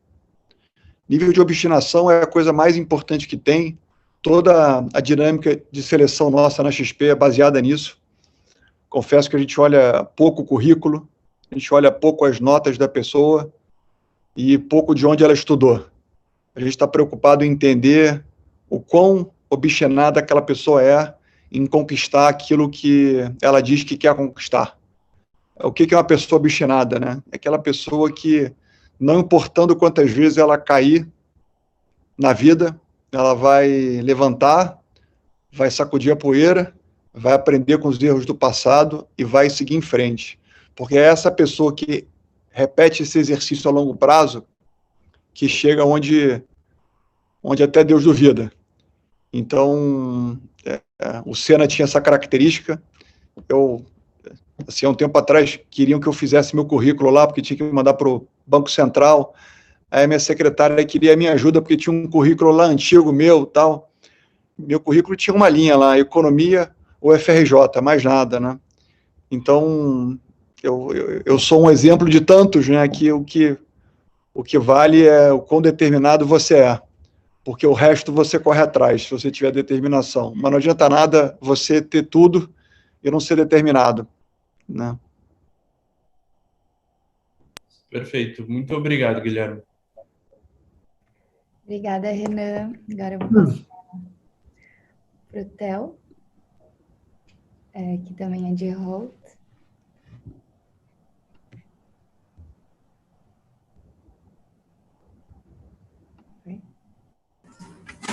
Nível de obstinação é a coisa mais importante que tem. Toda a dinâmica de seleção nossa na XP é baseada nisso. Confesso que a gente olha pouco o currículo, a gente olha pouco as notas da pessoa e pouco de onde ela estudou. A gente está preocupado em entender o quão obstinada aquela pessoa é em conquistar aquilo que ela diz que quer conquistar. O que é uma pessoa obstinada, né? É aquela pessoa que, não importando quantas vezes ela cair na vida, ela vai levantar, vai sacudir a poeira, vai aprender com os erros do passado e vai seguir em frente. Porque é essa pessoa que repete esse exercício a longo prazo que chega onde até Deus duvida. Então, o Senna tinha essa característica. Eu Assim, há um tempo atrás, queriam que eu fizesse meu currículo lá, porque tinha que mandar para o Banco Central. Aí a minha secretária queria a minha ajuda, porque tinha um currículo lá antigo meu, tal. Meu currículo tinha uma linha lá, economia ou FRJ, mais nada, né? Então, eu sou um exemplo de tantos, né, que o que vale é o quão determinado você é, porque o resto você corre atrás, se você tiver determinação. Mas não adianta nada você ter tudo e não ser determinado, né? Perfeito. Muito obrigado, Guilherme. Obrigada, Renan. Agora eu vou passar para o Theo, que também é de Holt.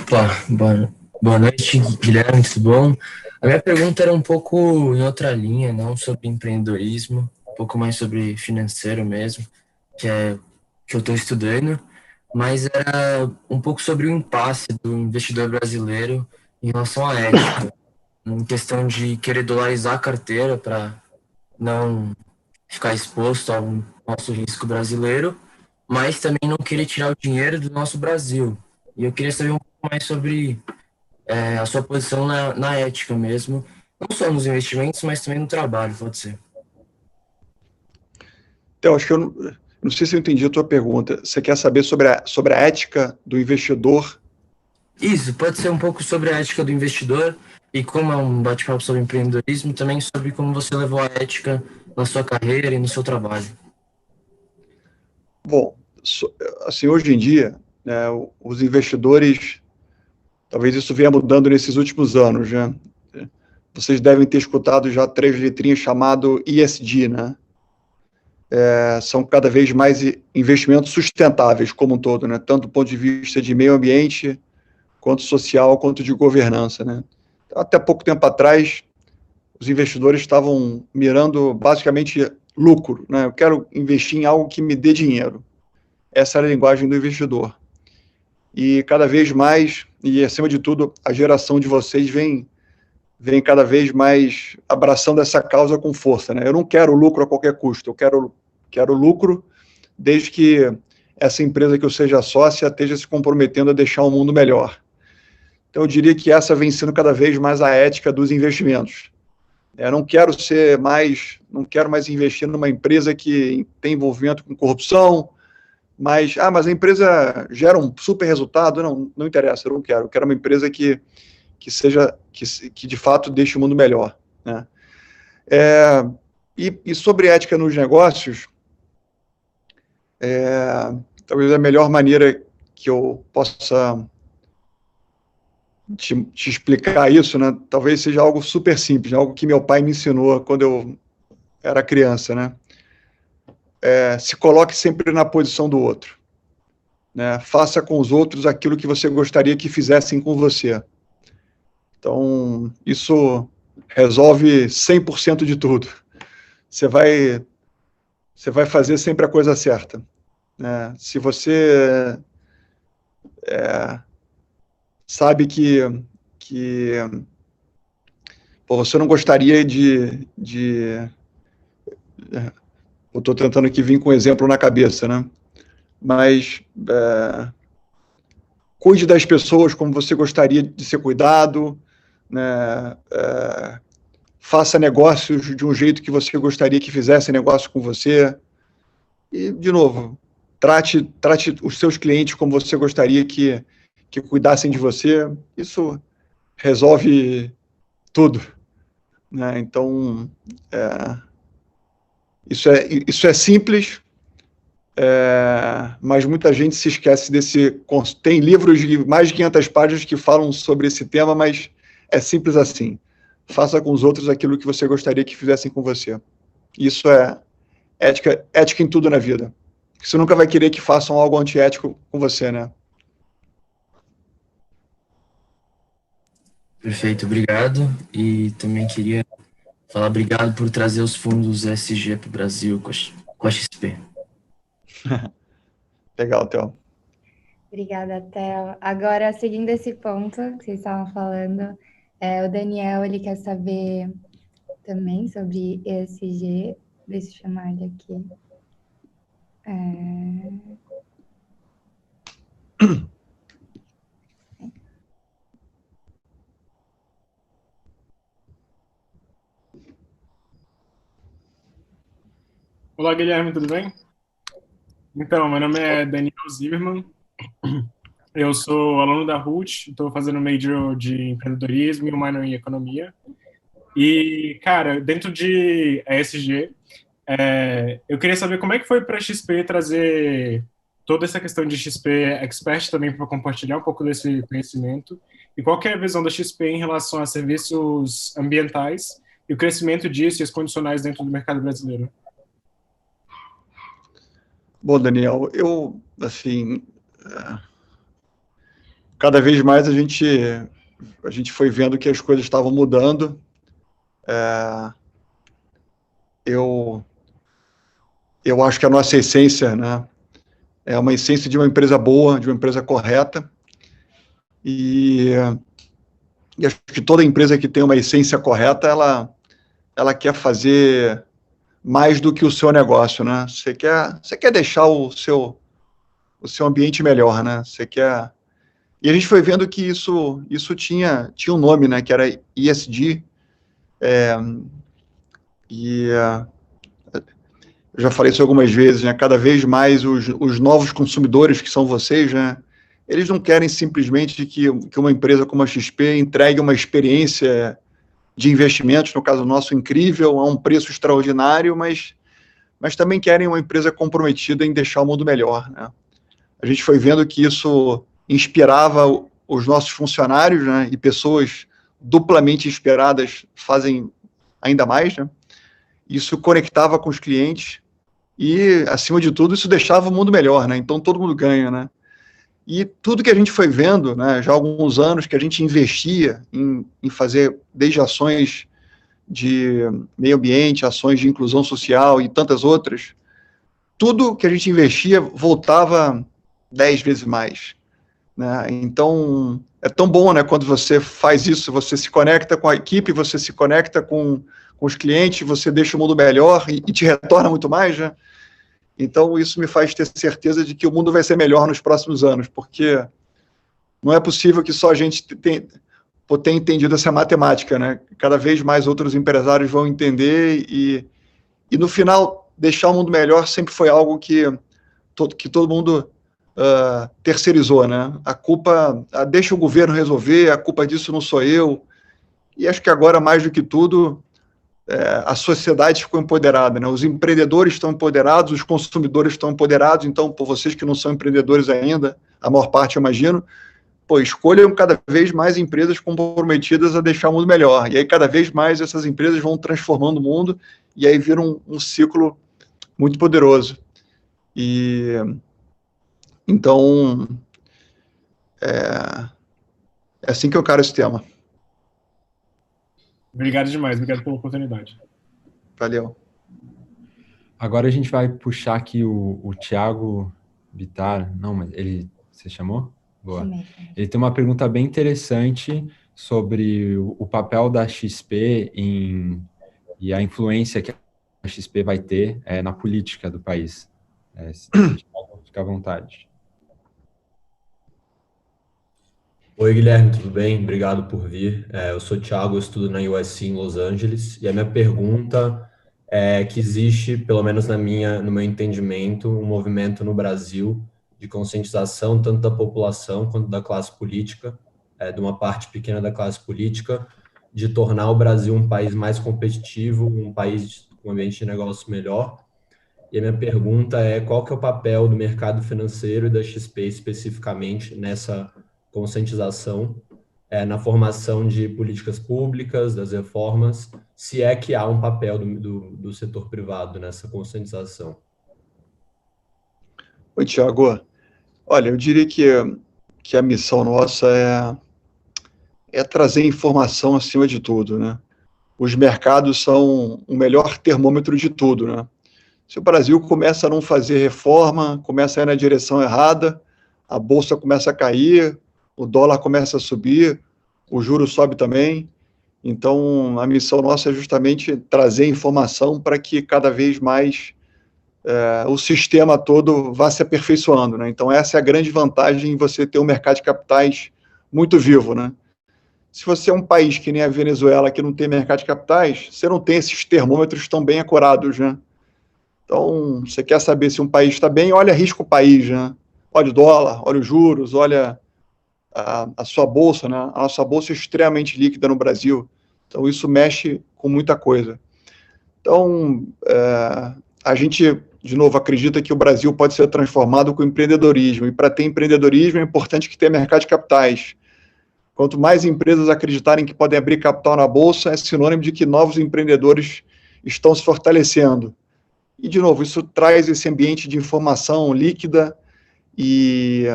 Opa, boa noite, Guilherme, tudo bom? A minha pergunta era um pouco em outra linha, não sobre empreendedorismo, um pouco mais sobre financeiro mesmo, que é que eu estou estudando, mas era um pouco sobre o impasse do investidor brasileiro em relação à ética, em questão de querer dolarizar a carteira para não ficar exposto ao nosso risco brasileiro, mas também não querer tirar o dinheiro do nosso Brasil. E eu queria saber um pouco mais sobre a sua posição na ética mesmo, não só nos investimentos, mas também no trabalho, pode ser. Então, acho que eu não sei se eu entendi a tua pergunta. Você quer saber sobre a ética do investidor? Isso, pode ser um pouco sobre a ética do investidor e como é um bate-papo sobre empreendedorismo, também sobre como você levou a ética na sua carreira e no seu trabalho. Bom, assim, hoje em dia, né, os investidores, talvez isso venha mudando nesses últimos anos, né? Vocês devem ter escutado já 3 letrinhas chamado ESG, né? São cada vez mais investimentos sustentáveis como um todo, né? Tanto do ponto de vista de meio ambiente, quanto social, quanto de governança, né? Até pouco tempo atrás, os investidores estavam mirando basicamente lucro, né? Eu quero investir em algo que me dê dinheiro. Essa era a linguagem do investidor. E cada vez mais, e acima de tudo, a geração de vocês vem cada vez mais abraçando essa causa com força, né? Eu não quero lucro a qualquer custo, eu quero lucro desde que essa empresa que eu seja sócia esteja se comprometendo a deixar o mundo melhor. Então, eu diria que essa vem sendo cada vez mais a ética dos investimentos. Eu não quero mais investir numa empresa que tem envolvimento com corrupção, mas a empresa gera um super resultado, não interessa, eu quero uma empresa que de fato deixe o mundo melhor, né? E sobre ética nos negócios, talvez a melhor maneira que eu possa te explicar isso, né? Talvez seja algo super simples, né? Algo que meu pai me ensinou quando eu era criança, né? Se coloque sempre na posição do outro, né? Faça com os outros aquilo que você gostaria que fizessem com você. Então, isso resolve 100% de tudo. Você vai fazer sempre a coisa certa, né? Se você sabe que você não gostaria eu estou tentando aqui vir com um exemplo na cabeça, né? Mas cuide das pessoas como você gostaria de ser cuidado, né? Faça negócios de um jeito que você gostaria que fizesse negócio com você. E, de novo, trate os seus clientes como você gostaria que cuidassem de você. Isso resolve tudo, né? Então, isso é simples, mas muita gente se esquece desse. Tem livros de mais de 500 páginas que falam sobre esse tema, mas é simples assim. Faça com os outros aquilo que você gostaria que fizessem com você. Isso é ética em tudo na vida. Você nunca vai querer que façam algo antiético com você, né? Perfeito, obrigado. E também queria falar obrigado por trazer os fundos ESG para o Brasil com a XP. Legal, Theo. Obrigada, Theo. Agora, seguindo esse ponto que vocês estavam falando, o Daniel, ele quer saber também sobre ESG. Deixa eu chamar ele aqui. Olá, Guilherme, tudo bem? Então, meu nome é Daniel Zimmermann, eu sou aluno da RUT, estou fazendo major de empreendedorismo e um minor em economia. E, cara, dentro de ESG, eu queria saber como é que foi para a XP trazer toda essa questão de XP Expert também para compartilhar um pouco desse conhecimento, e qual que é a visão da XP em relação a serviços ambientais e o crescimento disso e os condicionais dentro do mercado brasileiro. Bom, Daniel, cada vez mais a gente foi vendo que as coisas estavam mudando. Eu acho que a nossa essência, né, é uma essência de uma empresa boa, de uma empresa correta, e acho que toda empresa que tem uma essência correta, ela quer fazer mais do que o seu negócio, né? Você quer deixar o seu ambiente melhor, né? E a gente foi vendo que isso tinha um nome, né? Que era ESG. Eu já falei isso algumas vezes, né? Cada vez mais os novos consumidores, que são vocês, né? Eles não querem simplesmente que uma empresa como a XP entregue uma experiência de investimentos, no caso nosso, incrível, a um preço extraordinário, mas também querem uma empresa comprometida em deixar o mundo melhor, né? A gente foi vendo que isso inspirava os nossos funcionários, né? E pessoas duplamente inspiradas fazem ainda mais, né? Isso conectava com os clientes e, acima de tudo, isso deixava o mundo melhor, né? Então, todo mundo ganha, né? E tudo que a gente foi vendo, né, já há alguns anos que a gente investia em fazer desde ações de meio ambiente, ações de inclusão social e tantas outras, tudo que a gente investia voltava 10 vezes mais, né? Então, é tão bom, né, quando você faz isso, você se conecta com a equipe, você se conecta com os clientes, você deixa o mundo melhor e te retorna muito mais, né? Então, isso me faz ter certeza de que o mundo vai ser melhor nos próximos anos, porque não é possível que só a gente tenha entendido essa matemática, né? Cada vez mais outros empresários vão entender e no final, deixar o mundo melhor sempre foi algo que todo mundo terceirizou, né? A culpa, deixa o governo resolver, a culpa disso não sou eu. E acho que agora, mais do que tudo, a sociedade ficou empoderada, né? Os empreendedores estão empoderados, os consumidores estão empoderados. Então, por vocês que não são empreendedores ainda, a maior parte, eu imagino, escolham cada vez mais empresas comprometidas a deixar o mundo melhor. E aí, cada vez mais, essas empresas vão transformando o mundo e aí vira um ciclo muito poderoso. E então, é assim que eu encaro esse tema. Obrigado demais, obrigado pela oportunidade. Valeu. Agora a gente vai puxar aqui o Thiago Bittar. Não, mas você chamou? Boa. Ele tem uma pergunta bem interessante sobre o papel da XP e a influência que a XP vai ter na política do país. Fica à vontade. Oi, Guilherme, tudo bem? Obrigado por vir. Eu sou o Thiago, eu estudo na USC em Los Angeles, e a minha pergunta é que existe, pelo menos no meu entendimento, um movimento no Brasil de conscientização tanto da população quanto da classe política, de uma parte pequena da classe política, de tornar o Brasil um país mais competitivo, um país com um ambiente de negócio melhor. E a minha pergunta é qual que é o papel do mercado financeiro e da XP especificamente nessa conscientização, na formação de políticas públicas, das reformas, se é que há um papel do setor privado nessa conscientização. Oi, Thiago. Olha, eu diria que a missão nossa é trazer informação acima de tudo, né? Os mercados são o melhor termômetro de tudo, né? Se o Brasil começa a não fazer reforma, começa a ir na direção errada, a bolsa começa a cair, o dólar começa a subir, o juro sobe também. Então, a missão nossa é justamente trazer informação para que cada vez mais o sistema todo vá se aperfeiçoando, né? Então, essa é a grande vantagem em você ter um mercado de capitais muito vivo, né? Se você é um país que nem a Venezuela, que não tem mercado de capitais, você não tem esses termômetros tão bem acurados, né? Então, você quer saber se um país está bem, olha risco o país, né? Olha o dólar, olha os juros, olha a sua bolsa, né? A nossa bolsa é extremamente líquida no Brasil, então isso mexe com muita coisa. Então, a gente, de novo, acredita que o Brasil pode ser transformado com empreendedorismo, e para ter empreendedorismo é importante que tenha mercado de capitais. Quanto mais empresas acreditarem que podem abrir capital na bolsa, é sinônimo de que novos empreendedores estão se fortalecendo. E, de novo, isso traz esse ambiente de informação líquida e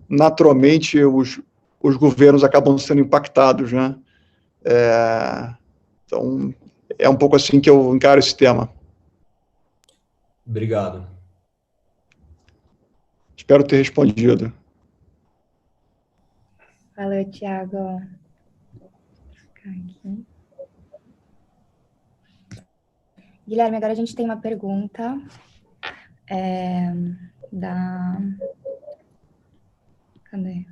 naturalmente, os governos acabam sendo impactados, né? Então, é um pouco assim que eu encaro esse tema. Obrigado. Espero ter respondido. Valeu, Thiago. Aqui. Guilherme, agora a gente tem uma pergunta da... Cadê?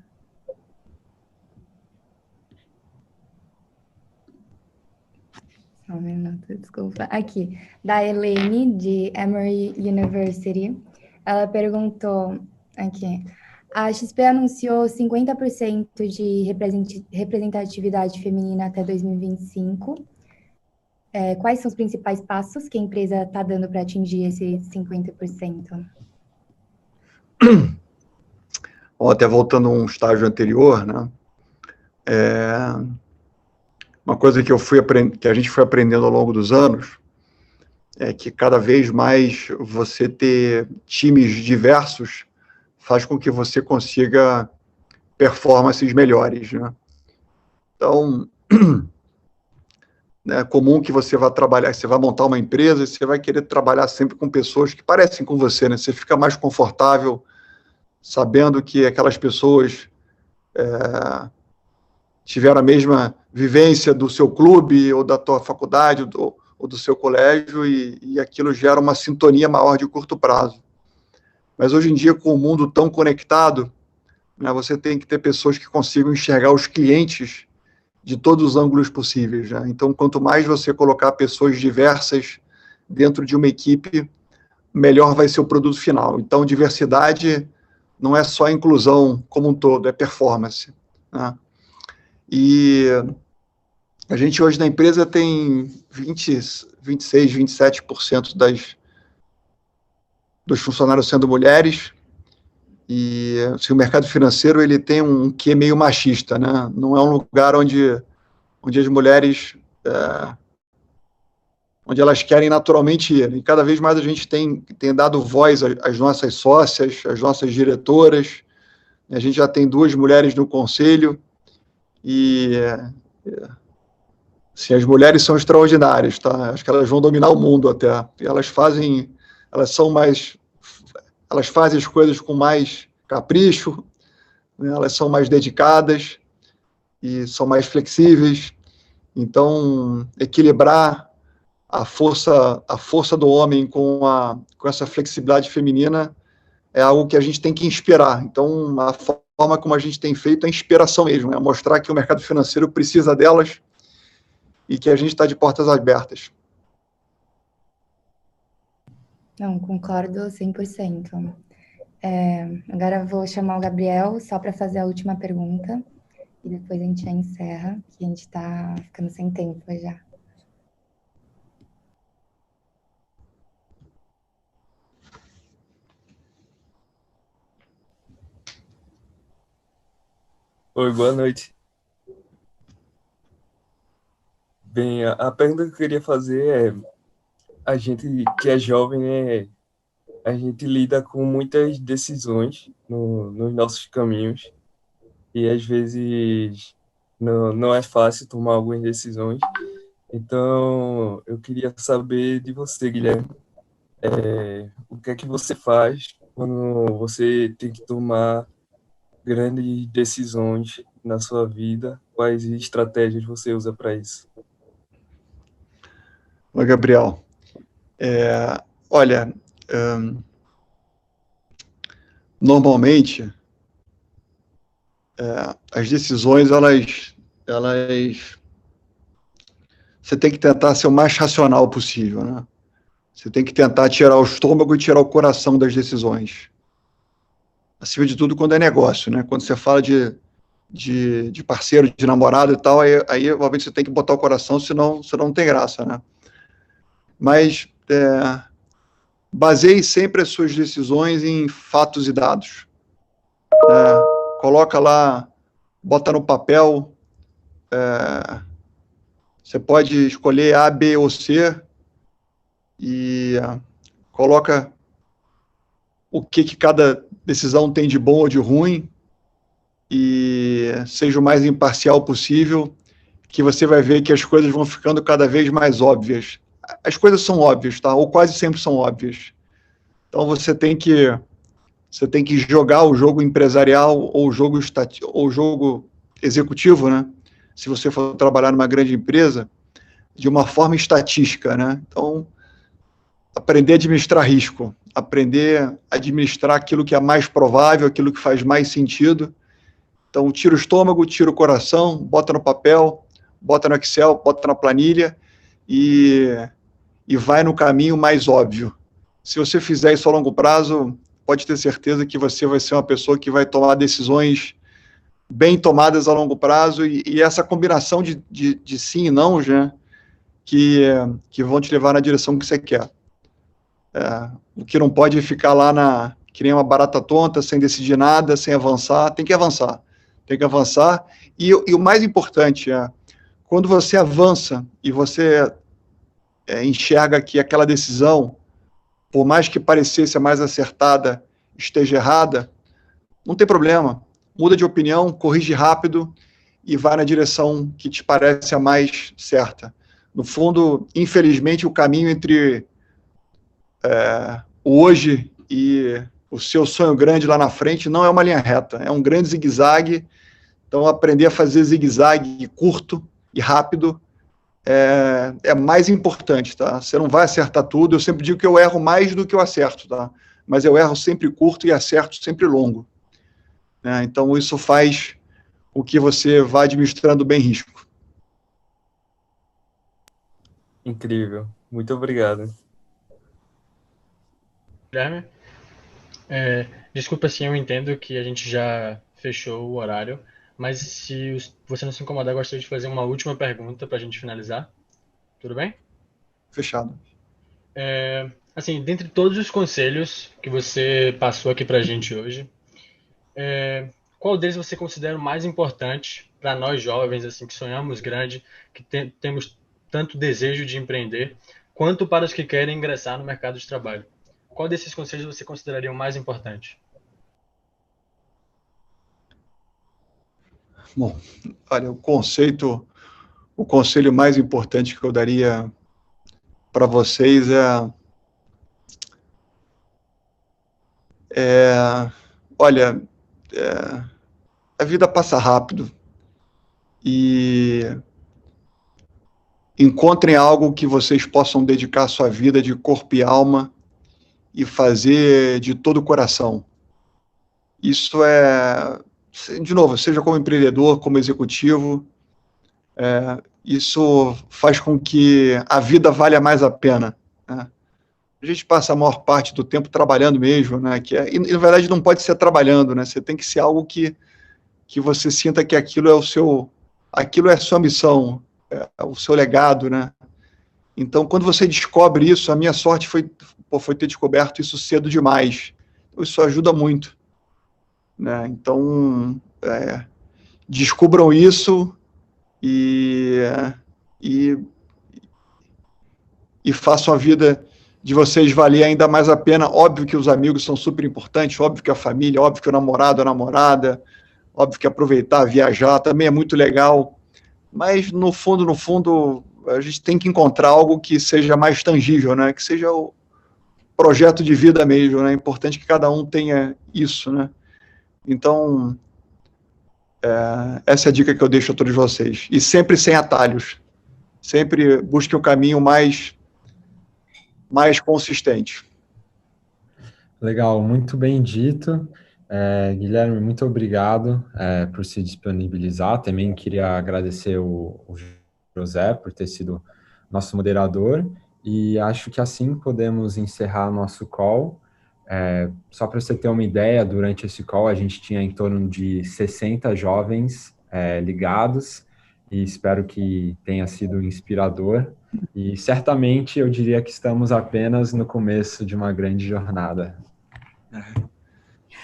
Só um minuto, desculpa. Aqui, da Helene, de Emory University. Ela perguntou aqui: a XP anunciou 50% de representatividade feminina até 2025. Quais são os principais passos que a empresa está dando para atingir esse 50%? Bom, até voltando a um estágio anterior, né? Uma coisa que a gente foi aprendendo ao longo dos anos é que cada vez mais você ter times diversos faz com que você consiga performances melhores, né? Então, é comum que você vá trabalhar, você vai montar uma empresa e você vai querer trabalhar sempre com pessoas que parecem com você, né? Você fica mais confortável sabendo que aquelas pessoas tiveram a mesma vivência do seu clube ou da tua faculdade ou do seu colégio e aquilo gera uma sintonia maior de curto prazo. Mas hoje em dia, com o mundo tão conectado, né, você tem que ter pessoas que consigam enxergar os clientes de todos os ângulos possíveis, né? Então, quanto mais você colocar pessoas diversas dentro de uma equipe, melhor vai ser o produto final. Então, diversidade não é só inclusão como um todo, é performance, né? E a gente hoje na empresa tem 26, 27% dos funcionários sendo mulheres, e assim, o mercado financeiro ele tem um quê meio machista, né? Não é um lugar onde as mulheres onde elas querem naturalmente ir. E cada vez mais a gente tem dado voz às nossas sócias, às nossas diretoras. A gente já tem 2 mulheres no conselho e assim, as mulheres são extraordinárias, tá? Acho que elas vão dominar o mundo até. E elas fazem as coisas com mais capricho, né? Elas são mais dedicadas e são mais flexíveis. Então, equilibrar a força do homem com essa flexibilidade feminina é algo que a gente tem que inspirar. Então, a forma como a gente tem feito é inspiração mesmo, é mostrar que o mercado financeiro precisa delas e que a gente está de portas abertas. Não, concordo 100%. Agora eu vou chamar o Gabriel só para fazer a última pergunta e depois a gente já encerra, que a gente está ficando sem tempo já. Oi, boa noite. Bem, a pergunta que eu queria fazer é: a gente que é jovem, né, a gente lida com muitas decisões nos nossos caminhos e às vezes não é fácil tomar algumas decisões. Então, eu queria saber de você, Guilherme, o que é que você faz quando você tem que tomar grandes decisões na sua vida? Quais estratégias você usa para isso? Oi, Gabriel. Olha, normalmente, as decisões, você tem que tentar ser o mais racional possível, né? Você tem que tentar tirar o estômago e tirar o coração das decisões. Acima de tudo, quando é negócio, né? Quando você fala de parceiro, de namorado e tal, aí obviamente você tem que botar o coração, senão não tem graça, né? Mas baseie sempre as suas decisões em fatos e dados. Coloca lá, bota no papel, você pode escolher A, B ou C e coloca o que cada decisão tem de bom ou de ruim e seja o mais imparcial possível, que você vai ver que as coisas vão ficando cada vez mais óbvias. As coisas são óbvias, tá? Ou quase sempre são óbvias. Então você tem que jogar o jogo empresarial ou o jogo executivo, né? Se você for trabalhar numa grande empresa, de uma forma estatística, né? Então, aprender a administrar risco, aprender a administrar aquilo que é mais provável, aquilo que faz mais sentido. Então, tira o estômago, tira o coração, bota no papel, bota no Excel, bota na planilha e vai no caminho mais óbvio. Se você fizer isso a longo prazo, pode ter certeza que você vai ser uma pessoa que vai tomar decisões bem tomadas a longo prazo e essa combinação de sim e não, né, que vão te levar na direção que você quer. O que não pode é ficar lá que nem uma barata tonta, sem decidir nada, sem avançar. Tem que avançar. E o mais importante quando você avança e você enxerga que aquela decisão, por mais que parecesse a mais acertada, esteja errada, não tem problema. Muda de opinião, corrige rápido e vai na direção que te parece a mais certa. No fundo, infelizmente, o caminho entre o hoje e o seu sonho grande lá na frente não é uma linha reta, é um grande zigue-zague. Então, aprender a fazer zigue-zague curto e rápido é mais importante, tá? Você não vai acertar tudo. Eu sempre digo que eu erro mais do que eu acerto, tá? Mas eu erro sempre curto e acerto sempre longo. Então, isso faz com que você vá administrando bem risco. Incrível. Muito obrigado. Guilherme? Desculpa, sim, eu entendo que a gente já fechou o horário, mas se você não se incomodar, eu gostaria de fazer uma última pergunta para a gente finalizar. Tudo bem? Fechado. Assim, dentre todos os conselhos que você passou aqui para a gente hoje, qual deles você considera o mais importante para nós jovens, assim, que sonhamos grande, que temos tanto desejo de empreender, quanto para os que querem ingressar no mercado de trabalho? Qual desses conselhos você consideraria o mais importante? Bom, olha, o conselho mais importante que eu daria para vocês olha, a vida passa rápido e encontrem algo que vocês possam dedicar a sua vida de corpo e alma e fazer de todo o coração. Isso de novo, seja como empreendedor, como executivo, isso faz com que a vida valha mais a pena, né? A gente passa a maior parte do tempo trabalhando mesmo, né? E na verdade não pode ser trabalhando, né? Você tem que ser algo que você sinta que aquilo é a sua missão, o seu legado, né? Então, quando você descobre isso, a minha sorte foi ter descoberto isso cedo demais. Isso ajuda muito, né? Então, descubram isso e façam a vida de vocês valer ainda mais a pena. Óbvio que os amigos são super importantes, óbvio que a família, óbvio que o namorado, a namorada, óbvio que aproveitar, viajar também é muito legal, mas no fundo, a gente tem que encontrar algo que seja mais tangível, né? Que seja o projeto de vida mesmo, né? É importante que cada um tenha isso, né? Então, Essa é a dica que eu deixo a todos vocês. E sempre sem atalhos. Sempre busque o caminho mais consistente. Legal, muito bem dito. Guilherme, muito obrigado por se disponibilizar. Também queria agradecer o José por ter sido nosso moderador. E acho que assim podemos encerrar nosso call. Só para você ter uma ideia, durante esse call a gente tinha em torno de 60 jovens ligados, e espero que tenha sido inspirador. E certamente eu diria que estamos apenas no começo de uma grande jornada.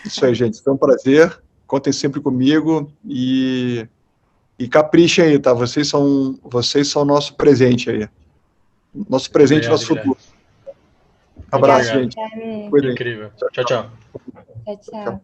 Isso aí, gente. Foi um prazer. Contem sempre comigo e caprichem aí, tá? Vocês são o nosso presente aí. Nosso presente, Obrigado, nosso futuro. Guilherme. Abraço, Obrigado. gente. Cuidem. Incrível. Tchau, tchau. Tchau, tchau.